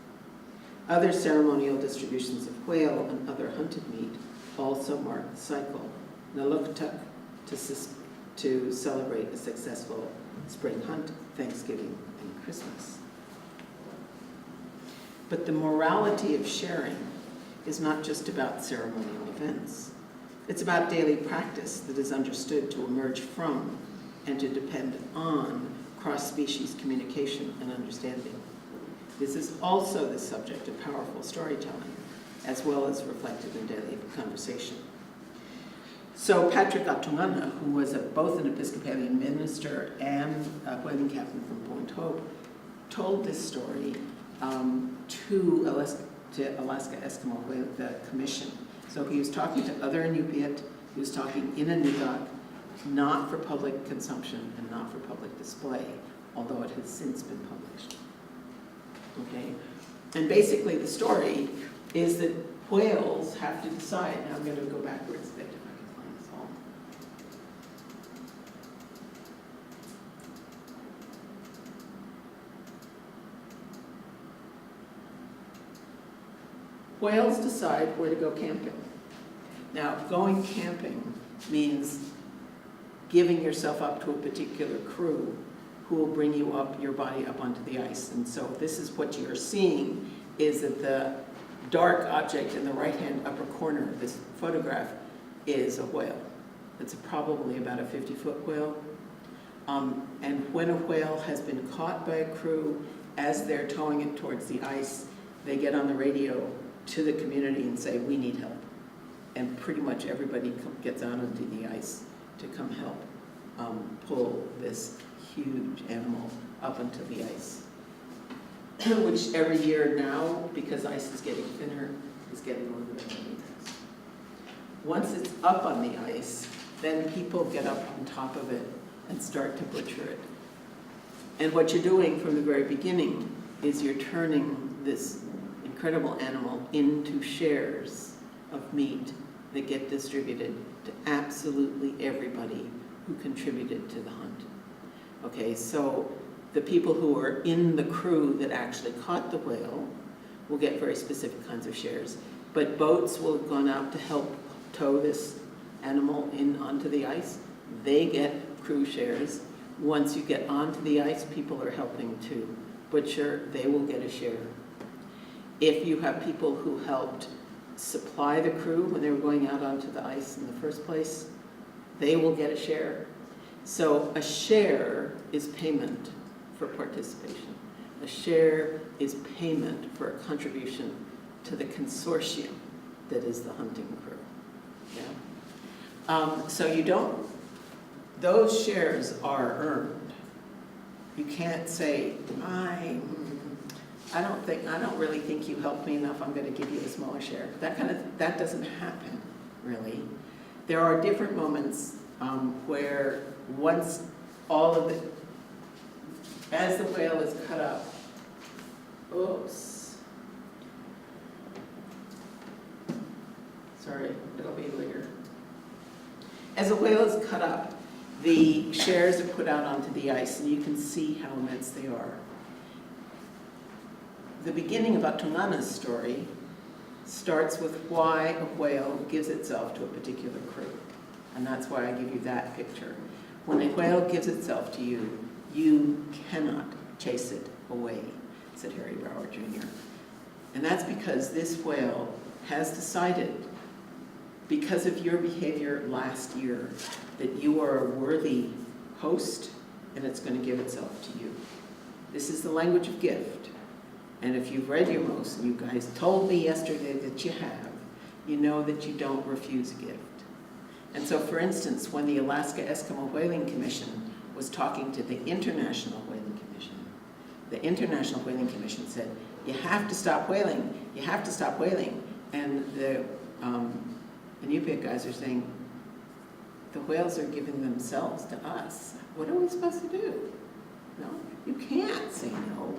Other ceremonial distributions of quail and other hunted meat also mark the cycle. Naluktuk to celebrate a successful spring hunt, Thanksgiving, and Christmas. But the morality of sharing is not just about ceremonial events. It's about daily practice that is understood to emerge from and to depend on cross-species communication and understanding. This is also the subject of powerful storytelling, as well as reflected in daily conversation. So Patrick Atungana, who was both an Episcopalian minister and a whaling captain from Point Hope, told this story to Alaska Eskimo Whale Commission. So he was talking to other Inupiat, he was talking in Inupiaq, not for public consumption and not for public display, although it has since been published. Okay? And basically the story is that whales have to decide. Now I'm going to go backwards a bit if I can find this all. Whales decide where to go camping. Now, going camping means giving yourself up to a particular crew who will bring you up, your body up onto the ice. And so this is what you're seeing, is that the dark object in the right-hand upper corner of this photograph is a whale. It's probably about a 50-foot whale. And when a whale has been caught by a crew, as they're towing it towards the ice, they get on the radio to the community and say, we need help. And pretty much everybody gets out onto the ice to come help pull this huge animal up onto the ice. Which every year now, because ice is getting thinner, is getting a little bit more. Once it's up on the ice, then people get up on top of it and start to butcher it. And what you're doing from the very beginning is you're turning this incredible animal into shares of meat that get distributed to absolutely everybody who contributed to the hunt. Okay, so the people who are in the crew that actually caught the whale will get very specific kinds of shares. But boats will have gone out to help tow this animal in onto the ice. They get crew shares. Once you get onto the ice, people are helping to butcher, they will get a share. If you have people who helped supply the crew when they were going out onto the ice in the first place, they will get a share. So a share is payment for participation. A share is payment for a contribution to the consortium that is the hunting crew. Yeah. So you don't, those shares are earned. You can't say, I don't really think you helped me enough, I'm going to give you a smaller share. That doesn't happen, really. There are different moments where once all of the, as the whale is cut up, oops, sorry, it'll be later. As the whale is cut up, the shares are put out onto the ice, and you can see how immense they are. The beginning of Atungana's story starts with why a whale gives itself to a particular crew. And that's why I give you that picture. When a whale gives itself to you, you cannot chase it away, said Harry Brower Jr. And that's because this whale has decided, because of your behavior last year, that you are a worthy host, and it's going to give itself to you. This is the language of gift. And if you've read your most, and you guys told me yesterday that you have, you know that you don't refuse a gift. And so, for instance, when the Alaska Eskimo Whaling Commission was talking to the International Whaling Commission, the International Whaling Commission said, you have to stop whaling, you have to stop whaling. And the Inupiat guys are saying, the whales are giving themselves to us. What are we supposed to do? No, you can't say no.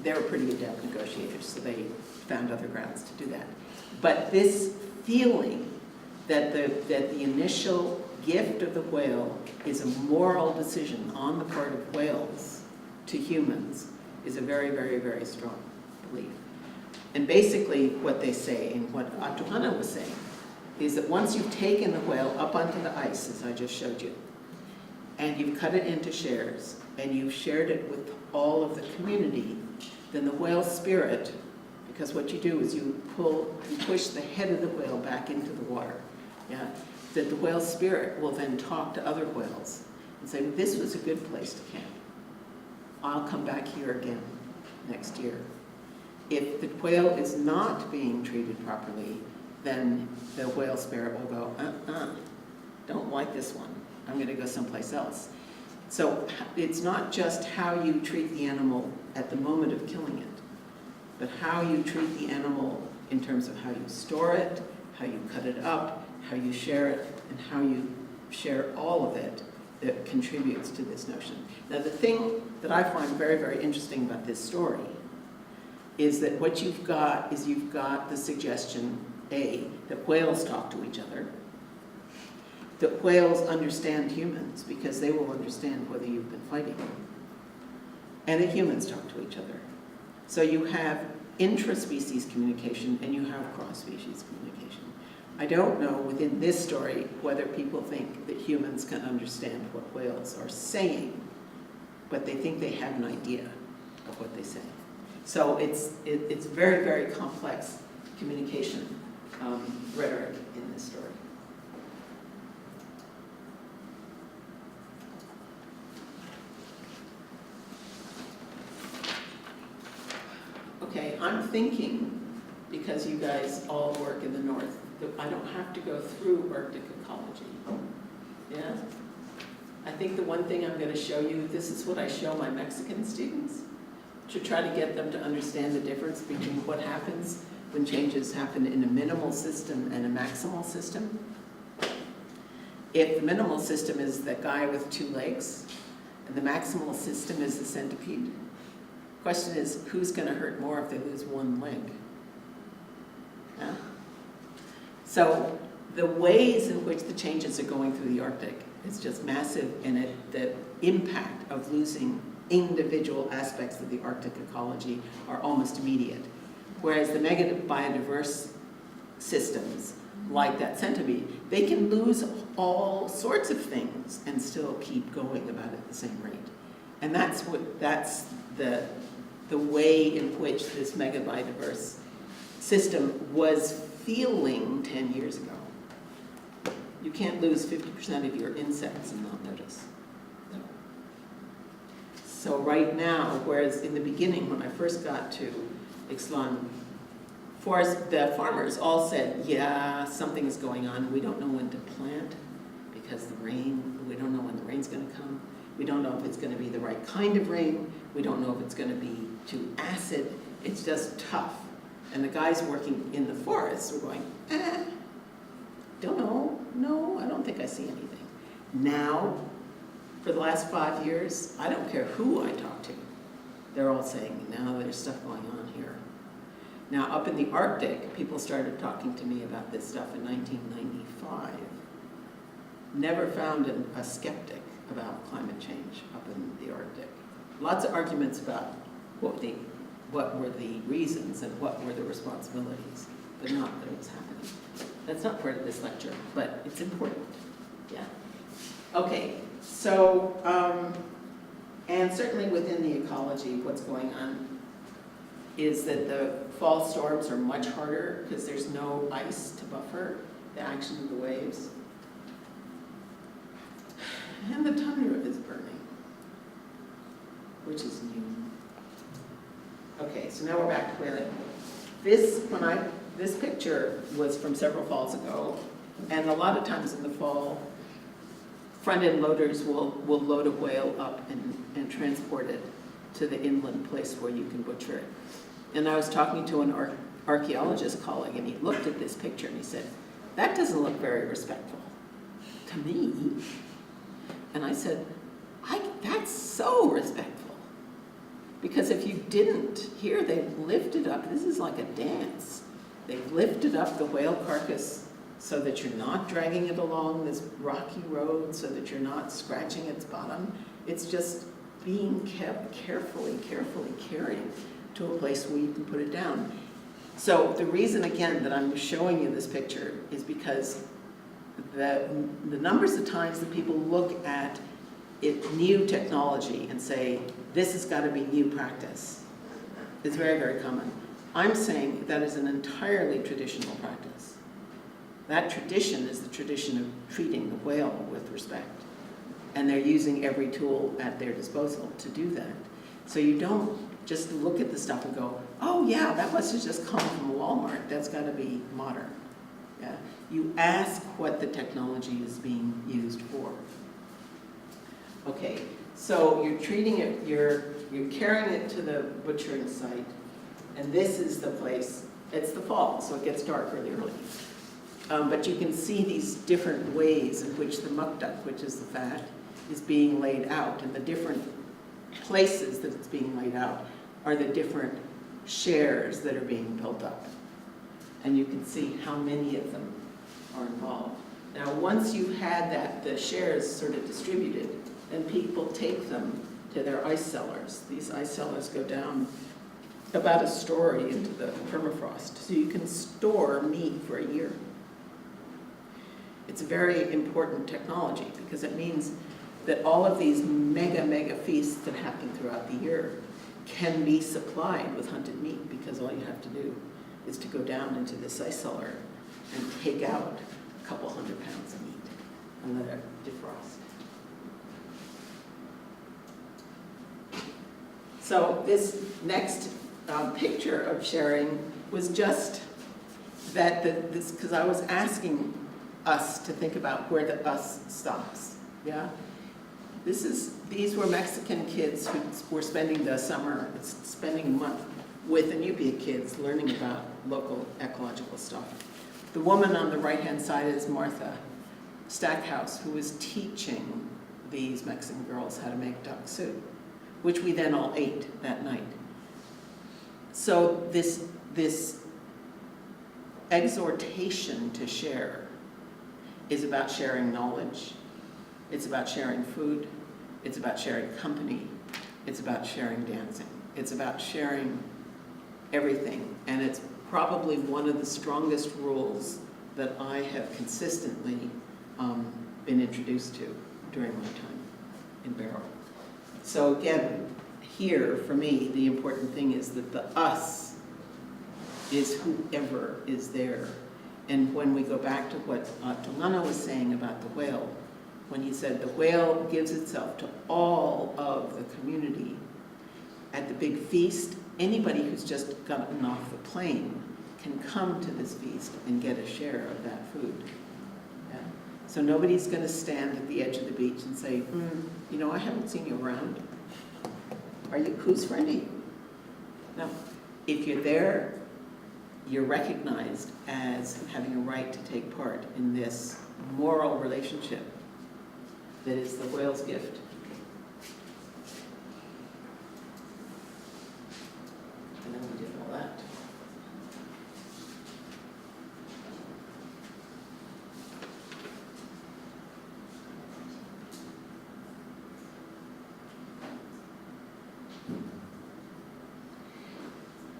They were pretty adept negotiators, so they found other grounds to do that. But this feeling that the initial gift of the whale is a moral decision on the part of whales to humans is a very, very, very strong belief. And basically what they say, and what Atuhana was saying, is that once you've taken the whale up onto the ice, as I just showed you, and you've cut it into shares, and you've shared it with all of the community, then the whale spirit, because what you do is you push the head of the whale back into the water, yeah? That the whale spirit will then talk to other whales and say, this was a good place to camp. I'll come back here again next year. If the whale is not being treated properly, then the whale spirit will go, don't like this one. I'm going to go someplace else. So it's not just how you treat the animal at the moment of killing it, but how you treat the animal in terms of how you store it, how you cut it up, how you share it, and how you share all of it that contributes to this notion. Now, the thing that I find very, very interesting about this story is that what you've got is you've got the suggestion, A, that whales talk to each other, that whales understand humans because they will understand whether you've been fighting, and that humans talk to each other. So you have intra-species communication and you have cross-species communication. I don't know within this story whether people think that humans can understand what whales are saying, but they think they have an idea of what they say. So it's very, very complex communication rhetoric in this story. Okay, I'm thinking, because you guys all work in the north, that I don't have to go through Arctic ecology. Yeah? I think the one thing I'm going to show you, this is what I show my Mexican students, to try to get them to understand the difference between what happens when changes happen in a minimal system and a maximal system. If the minimal system is the guy with 2 legs, and the maximal system is the centipede, question is, who's going to hurt more if they lose 1 leg? Yeah? So the ways in which the changes are going through the Arctic is just massive, and the impact of losing individual aspects of the Arctic ecology are almost immediate. Whereas the mega biodiverse systems, like that centipede, they can lose all sorts of things and still keep going about at the same rate. And that's the way in which this mega biodiverse system was feeling 10 years ago. You can't lose 50% of your insects and not notice. No. So right now, whereas in the beginning, when I first got to Ixtlan Forest, the farmers all said, yeah, something is going on. We don't know when to plant because we don't know when the rain's going to come. We don't know if it's going to be the right kind of rain. We don't know if it's going to be too acid. It's just tough. And the guys working in the forests were going, don't know. No, I don't think I see anything. Now, for the last 5 years, I don't care who I talk to. They're all saying, no, there's stuff going on here. Now, up in the Arctic, people started talking to me about this stuff in 1995. Never found a skeptic about climate change up in the Arctic. Lots of arguments about what were the reasons and what were the responsibilities, but not that it was happening. That's not part of this lecture, but it's important. Yeah. Okay, so, and certainly within the ecology, what's going on is that the fall storms are much harder because there's no ice to buffer the action of the waves. And the tundra is burning, which is new. Okay, so now we're back to clearing. This picture was from several falls ago, and a lot of times in the fall, front-end loaders will load a whale up and transport it to the inland place where you can butcher it. And I was talking to an archaeologist colleague, and he looked at this picture and he said, that doesn't look very respectful to me. And I said, that's so respectful. Because if you didn't, here they've lifted up, this is like a dance. They've lifted up the whale carcass so that you're not dragging it along this rocky road, so that you're not scratching its bottom. It's just being kept carefully carried to a place where you can put it down. So the reason, again, that I'm showing you this picture is because the numbers of times that people look at new technology and say, this has got to be new practice, is very, very common. I'm saying that is an entirely traditional practice. That tradition is the tradition of treating the whale with respect. And they're using every tool at their disposal to do that. So you don't just look at the stuff and go, oh yeah, that must have just come from Walmart. That's got to be modern. Yeah. You ask what the technology is being used for. Okay, so you're treating it, you're carrying it to the butchering site, and this is the place. It's the fall, so it gets dark really early. But you can see these different ways in which the muktuk, which is the fat, is being laid out, and the different places that it's being laid out are the different shares that are being built up. And you can see how many of them are involved. Now, once you've had the shares sort of distributed, then people take them to their ice cellars. These ice cellars go down about a story into the permafrost, so you can store meat for a year. It's a very important technology because it means that all of these mega feasts that happen throughout the year can be supplied with hunted meat, because all you have to do is to go down into this ice cellar and take out a couple 100 pounds of meat and let it defrost. So this next picture of sharing was just that because I was asking us to think about where the us stops. Yeah, these were Mexican kids who were spending the summer, spending a month with the Nubia kids learning about local ecological stuff. The woman on the right-hand side is Martha Stackhouse, who was teaching these Mexican girls how to make duck soup, which we then all ate that night. So this exhortation to share is about sharing knowledge, it's about sharing food, it's about sharing company, it's about sharing dancing, it's about sharing everything. And it's probably one of the strongest rules that I have consistently been introduced to during my time in Barrow. So again, here, for me, the important thing is that the us is whoever is there. And when we go back to what Tolana was saying about the whale, when he said the whale gives itself to all of the community, at the big feast, anybody who's just gotten off the plane can come to this feast and get a share of that food. Yeah. So nobody's going to stand at the edge of the beach and say, you know, I haven't seen you around. Whose friend are you? No. If you're there, you're recognized as having a right to take part in this moral relationship that is the whale's gift. And then we did all that.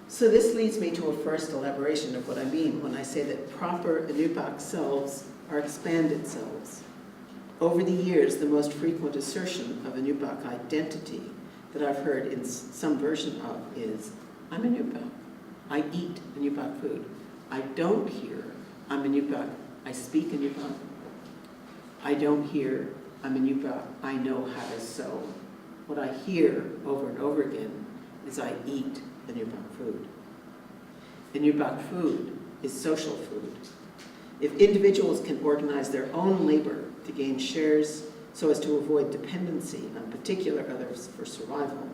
So this leads me to a first elaboration of what I mean when I say that proper Inupiaq selves are expanded selves. Over the years, the most frequent assertion of Inupiaq identity that I've heard in some version of is, I'm Inupiaq. I eat Inupiaq food. I don't hear, I'm Inupiaq. I speak Inupiaq. I don't hear, I'm Inupiaq. I know how to sew. What I hear over and over again is I eat Inupiaq food. Inupiaq food is social food. If individuals can organize their own labor to gain shares so as to avoid dependency on particular others for survival,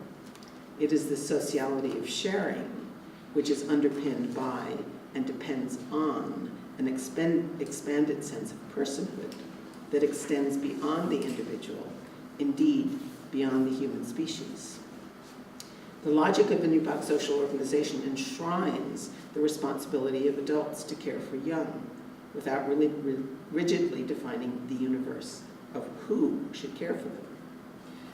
it is the sociality of sharing which is underpinned by and depends on an expanded sense of personhood that extends beyond the individual, indeed beyond the human species. The logic of Inupiaq social organization enshrines the responsibility of adults to care for young, without really rigidly defining the universe of who should care for them.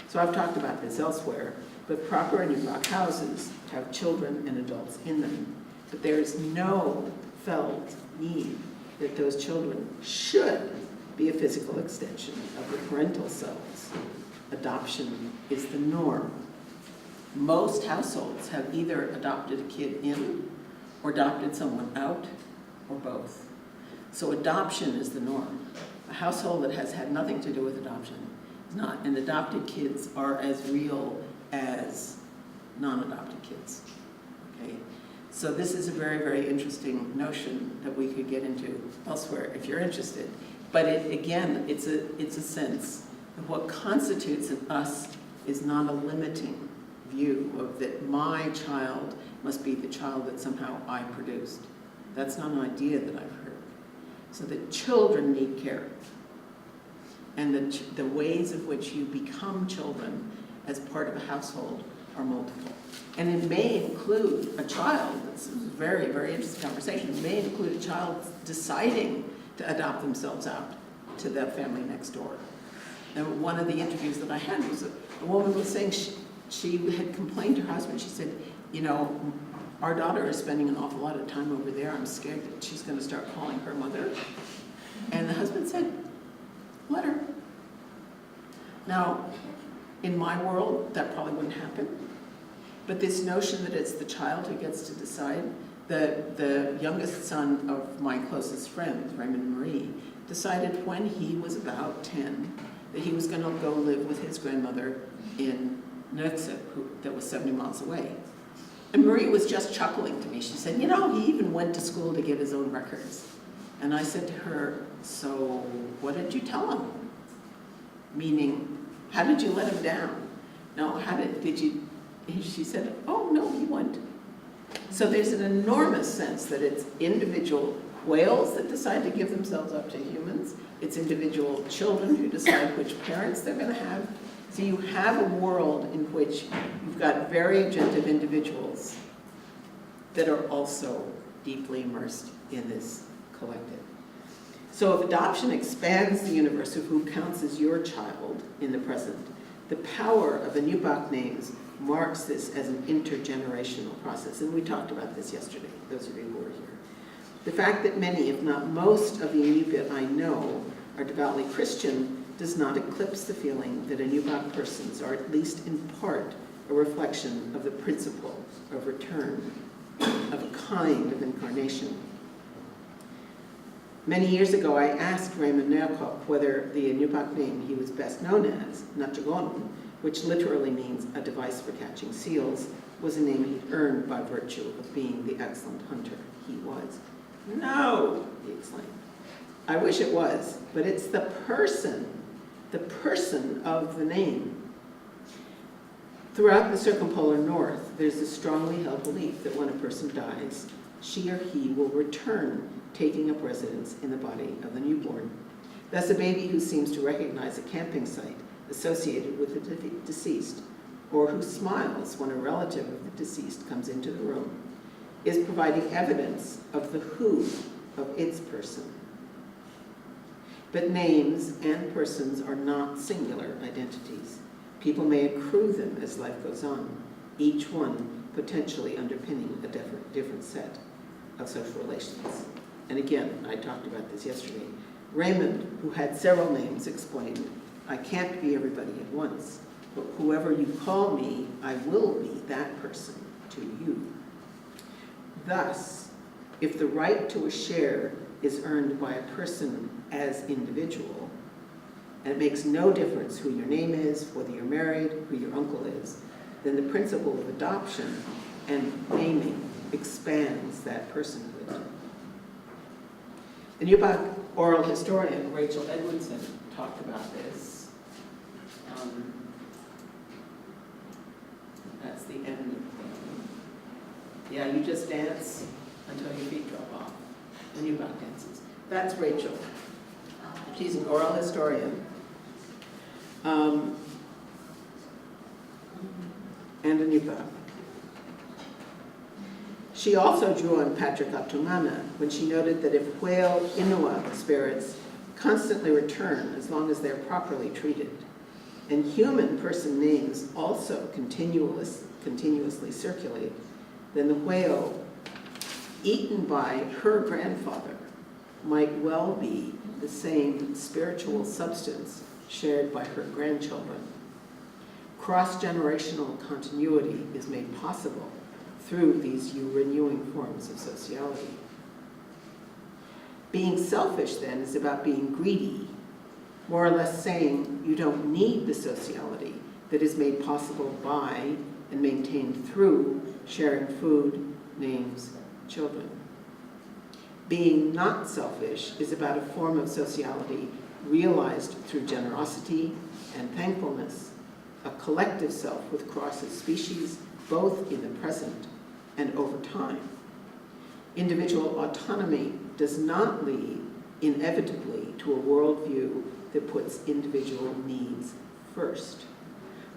So I've talked about this elsewhere, but proper Inupiaq houses have children and adults in them, but there is no felt need that those children should be a physical extension of the parental selves. Adoption is the norm. Most households have either adopted a kid in or adopted someone out, or both. So adoption is the norm. A household that has had nothing to do with adoption is not, and adopted kids are as real as non-adopted kids, okay? So this is a very, very interesting notion that we could get into elsewhere if you're interested. But again, it's a sense of what constitutes an us is not a limiting view of that my child must be the child that somehow I produced. That's not an idea that I've heard. So that children need care. And the ways of which you become children as part of a household are multiple. And it may include a child, this is a very, very interesting conversation, it may include a child deciding to adopt themselves out to the family next door. And one of the interviews that I had was a woman was saying she had complained to her husband. She said, you know, our daughter is spending an awful lot of time over there. I'm scared that she's going to start calling her mother. And the husband said, let her. Now, in my world, that probably wouldn't happen. But this notion that it's the child who gets to decide, the youngest son of my closest friends, Raymond and Marie, decided when he was about 10 that he was going to go live with his grandmother in Lecция, that was 70 miles away. And Marie was just chuckling to me. She said, you know, he even went to school to get his own records. And I said to her, so what did you tell him? Meaning, how did you let him down? No, did you? She said, oh, no, he went. So there's an enormous sense that it's individual whales that decide to give themselves up to humans. It's individual children who decide which parents they're going to have. So you have a world in which you've got very agentive individuals that are also deeply immersed in this collective. So if adoption expands the universe of who counts as your child in the present, the power of Inupiaq names marks this as an intergenerational process. And we talked about this yesterday, those of you who were here. The fact that many, if not most, of the Inupiat I know are devoutly Christian does not eclipse the feeling that Inupiaq persons are at least in part a reflection of the principle of return, of a kind of incarnation. Many years ago, I asked Raymond Neerkop whether the Inupiaq name he was best known as, Nachagon, which literally means a device for catching seals, was a name he'd earned by virtue of being the excellent hunter he was. No, he exclaimed. I wish it was, but it's the person of the name. Throughout the circumpolar north, there's a strongly held belief that when a person dies, she or he will return, taking up residence in the body of the newborn. Thus, a baby who seems to recognize a camping site associated with the deceased, or who smiles when a relative of the deceased comes into the room, is providing evidence of the who of its person. But names and persons are not singular identities. People may accrue them as life goes on, each one potentially underpinning a different set of social relations. And again, I talked about this yesterday. Raymond, who had several names, explained, I can't be everybody at once, but whoever you call me, I will be that person to you. Thus, if the right to a share is earned by a person as individual, and it makes no difference who your name is, whether you're married, who your uncle is, then the principle of adoption and naming expands that personhood. The Inupiaq oral historian Rachel Edwardson talked about this. That's the end of the Yeah, you just dance until your feet drop off. The Inupiaq dances. That's Rachel. She's an oral historian. And a Inupiaq. She also drew on Patrick Atumana when she noted that if whale Inua spirits constantly return as long as they're properly treated, and human person names also continuously circulate, then the whale eaten by her grandfather might well be the same spiritual substance shared by her grandchildren. Cross-generational continuity is made possible through these renewing forms of sociality. Being selfish, then, is about being greedy, more or less saying you don't need the sociality that is made possible by and maintained through sharing food, names, children. Being not selfish is about a form of sociality realized through generosity and thankfulness, a collective self which crosses species both in the present and over time. Individual autonomy does not lead inevitably to a worldview that puts individual needs first.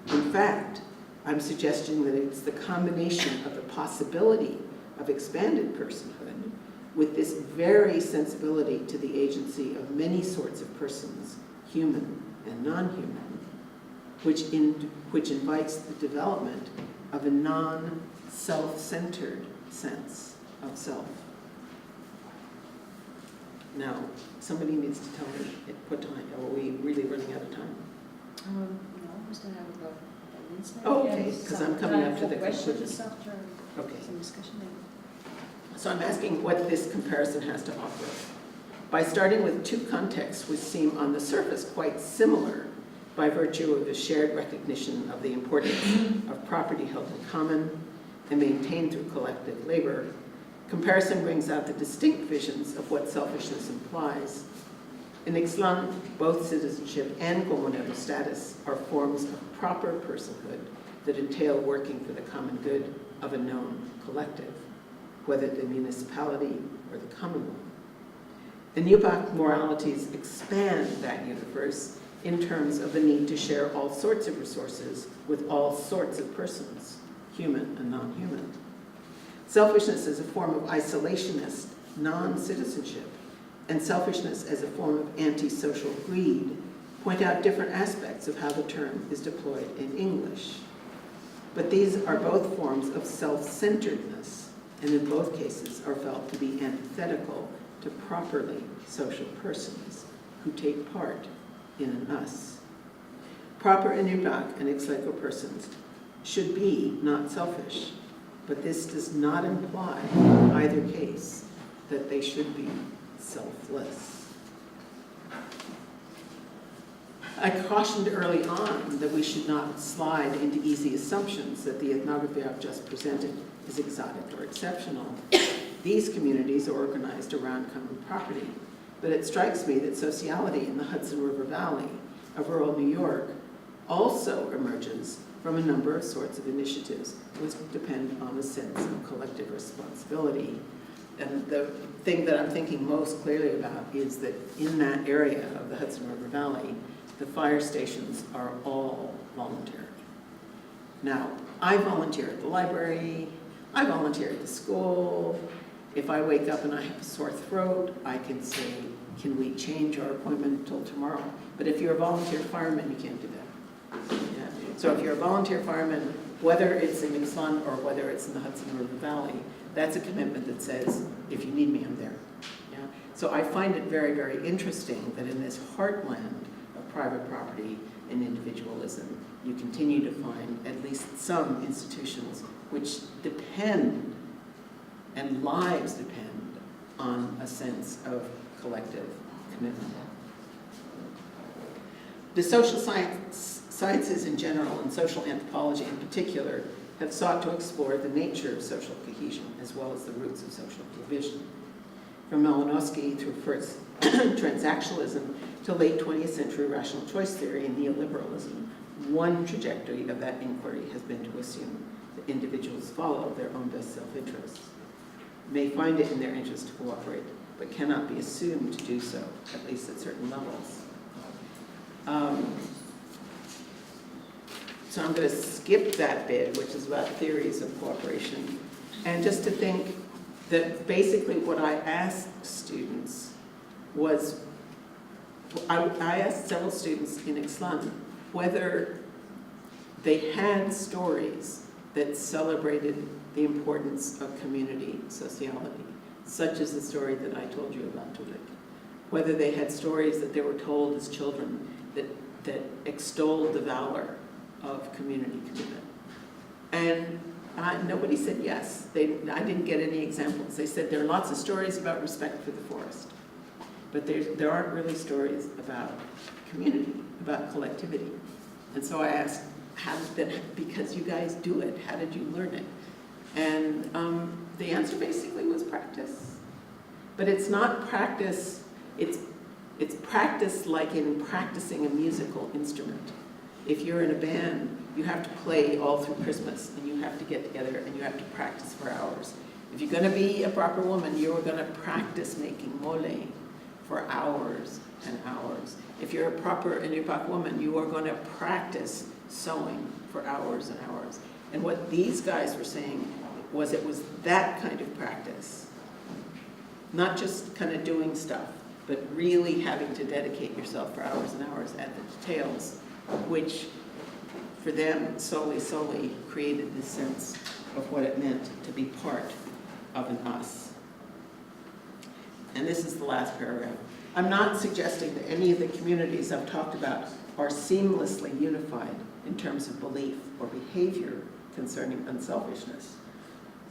In fact, I'm suggesting that it's the combination of the possibility of expanded personhood with this very sensibility to the agency of many sorts of persons, human and non-human, which invites the development of a non-self-centered sense of self. Now, somebody needs to tell me at what time. Are we really running out of time? No, we still have about 10 minutes. Oh, okay, because I'm coming up to the conclusion. conclusion. After Okay. some discussion. So I'm asking what this comparison has to offer. By starting with two contexts which seem on the surface quite similar by virtue of a shared recognition of the importance of property held in common and maintained through collective labor, comparison brings out the distinct visions of what selfishness implies. In Ixtlan, both citizenship and comunero status are forms of proper personhood that entail working for the common good of a known collective, whether the municipality or the commonwealth. Inupiaq moralities expand that universe in terms of the need to share all sorts of resources with all sorts of persons, human and non-human. Selfishness is a form of isolationist non-citizenship, and selfishness as a form of antisocial greed point out different aspects of how the term is deployed in English. But these are both forms of self-centeredness, and in both cases are felt to be antithetical to properly social persons who take part in an us. Proper Inupiaq and Ixtlaco persons should be not selfish, but this does not imply in either case that they should be selfless. I cautioned early on that we should not slide into easy assumptions that the ethnography I've just presented is exotic or exceptional. These communities are organized around common property, but it strikes me that sociality in the Hudson River Valley of rural New York also emerges from a number of sorts of initiatives which depend on a sense of collective responsibility. And the thing that I'm thinking most clearly about is that in that area of the Hudson River Valley, the fire stations are all voluntary. Now, I volunteer at the library, I volunteer at the school. If I wake up and I have a sore throat, I can say, can we change our appointment until tomorrow? But if you're a volunteer fireman, you can't do that. Yeah. So if you're a volunteer fireman, whether it's in Ixtlan or whether it's in the Hudson River Valley, that's a commitment that says, if you need me, I'm there. Yeah? So I find it very, very interesting that in this heartland of private property and individualism, you continue to find at least some institutions which depend, and lives depend, on a sense of collective commitment. The social sciences in general and social anthropology in particular have sought to explore the nature of social cohesion as well as the roots of social division. From Malinowski through first transactionalism to late 20th century rational choice theory and neoliberalism, one trajectory of that inquiry has been to assume that individuals follow their own best self-interests, may find it in their interest to cooperate, but cannot be assumed to do so, at least at certain levels. So I'm going to skip that bit, which is about theories of cooperation, and just to think that basically what I asked students was, I asked several students in Ixtlan whether they had stories that celebrated the importance of community sociality, such as the story that I told you about Tulik. Whether they had stories that they were told as children that extolled the valor of community commitment. And nobody said yes. I didn't get any examples. They said there are lots of stories about respect for the forest, but there aren't really stories about community, about collectivity. And so I asked, because you guys do it, how did you learn it? And the answer basically was practice. But it's not practice, it's practice like in practicing a musical instrument. If you're in a band, you have to play all through Christmas, and you have to get together, and you have to practice for hours. If you're going to be a proper woman, you're going to practice making mole for hours and hours. If you're a proper Inupiaq woman, you are going to practice sewing for hours and hours. And what these guys were saying was it was that kind of practice, not just kind of doing stuff, but really having to dedicate yourself for hours and hours at the details, which for them solely created this sense of what it meant to be part of an us. And this is the last paragraph. I'm not suggesting that any of the communities I've talked about are seamlessly unified in terms of belief or behavior concerning unselfishness.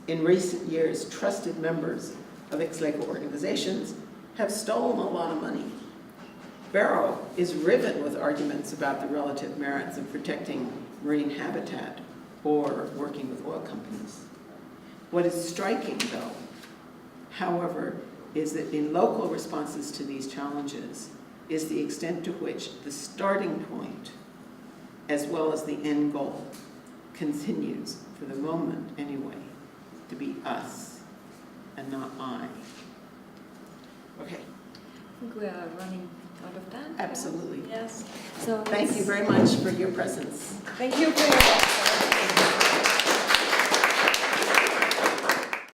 In recent years, trusted members of Ixtlaco organizations have stolen a lot of money. Barrow is riven with arguments about the relative merits of protecting marine habitat or working with oil companies. What is striking, though, however, is that in local responses to these challenges is the extent to which the starting point, as well as the end goal, continues, for the moment anyway, to be us and not I. Okay. I think we are running out of time. Absolutely. Yes. So Thank you very much for your presence. Thank you for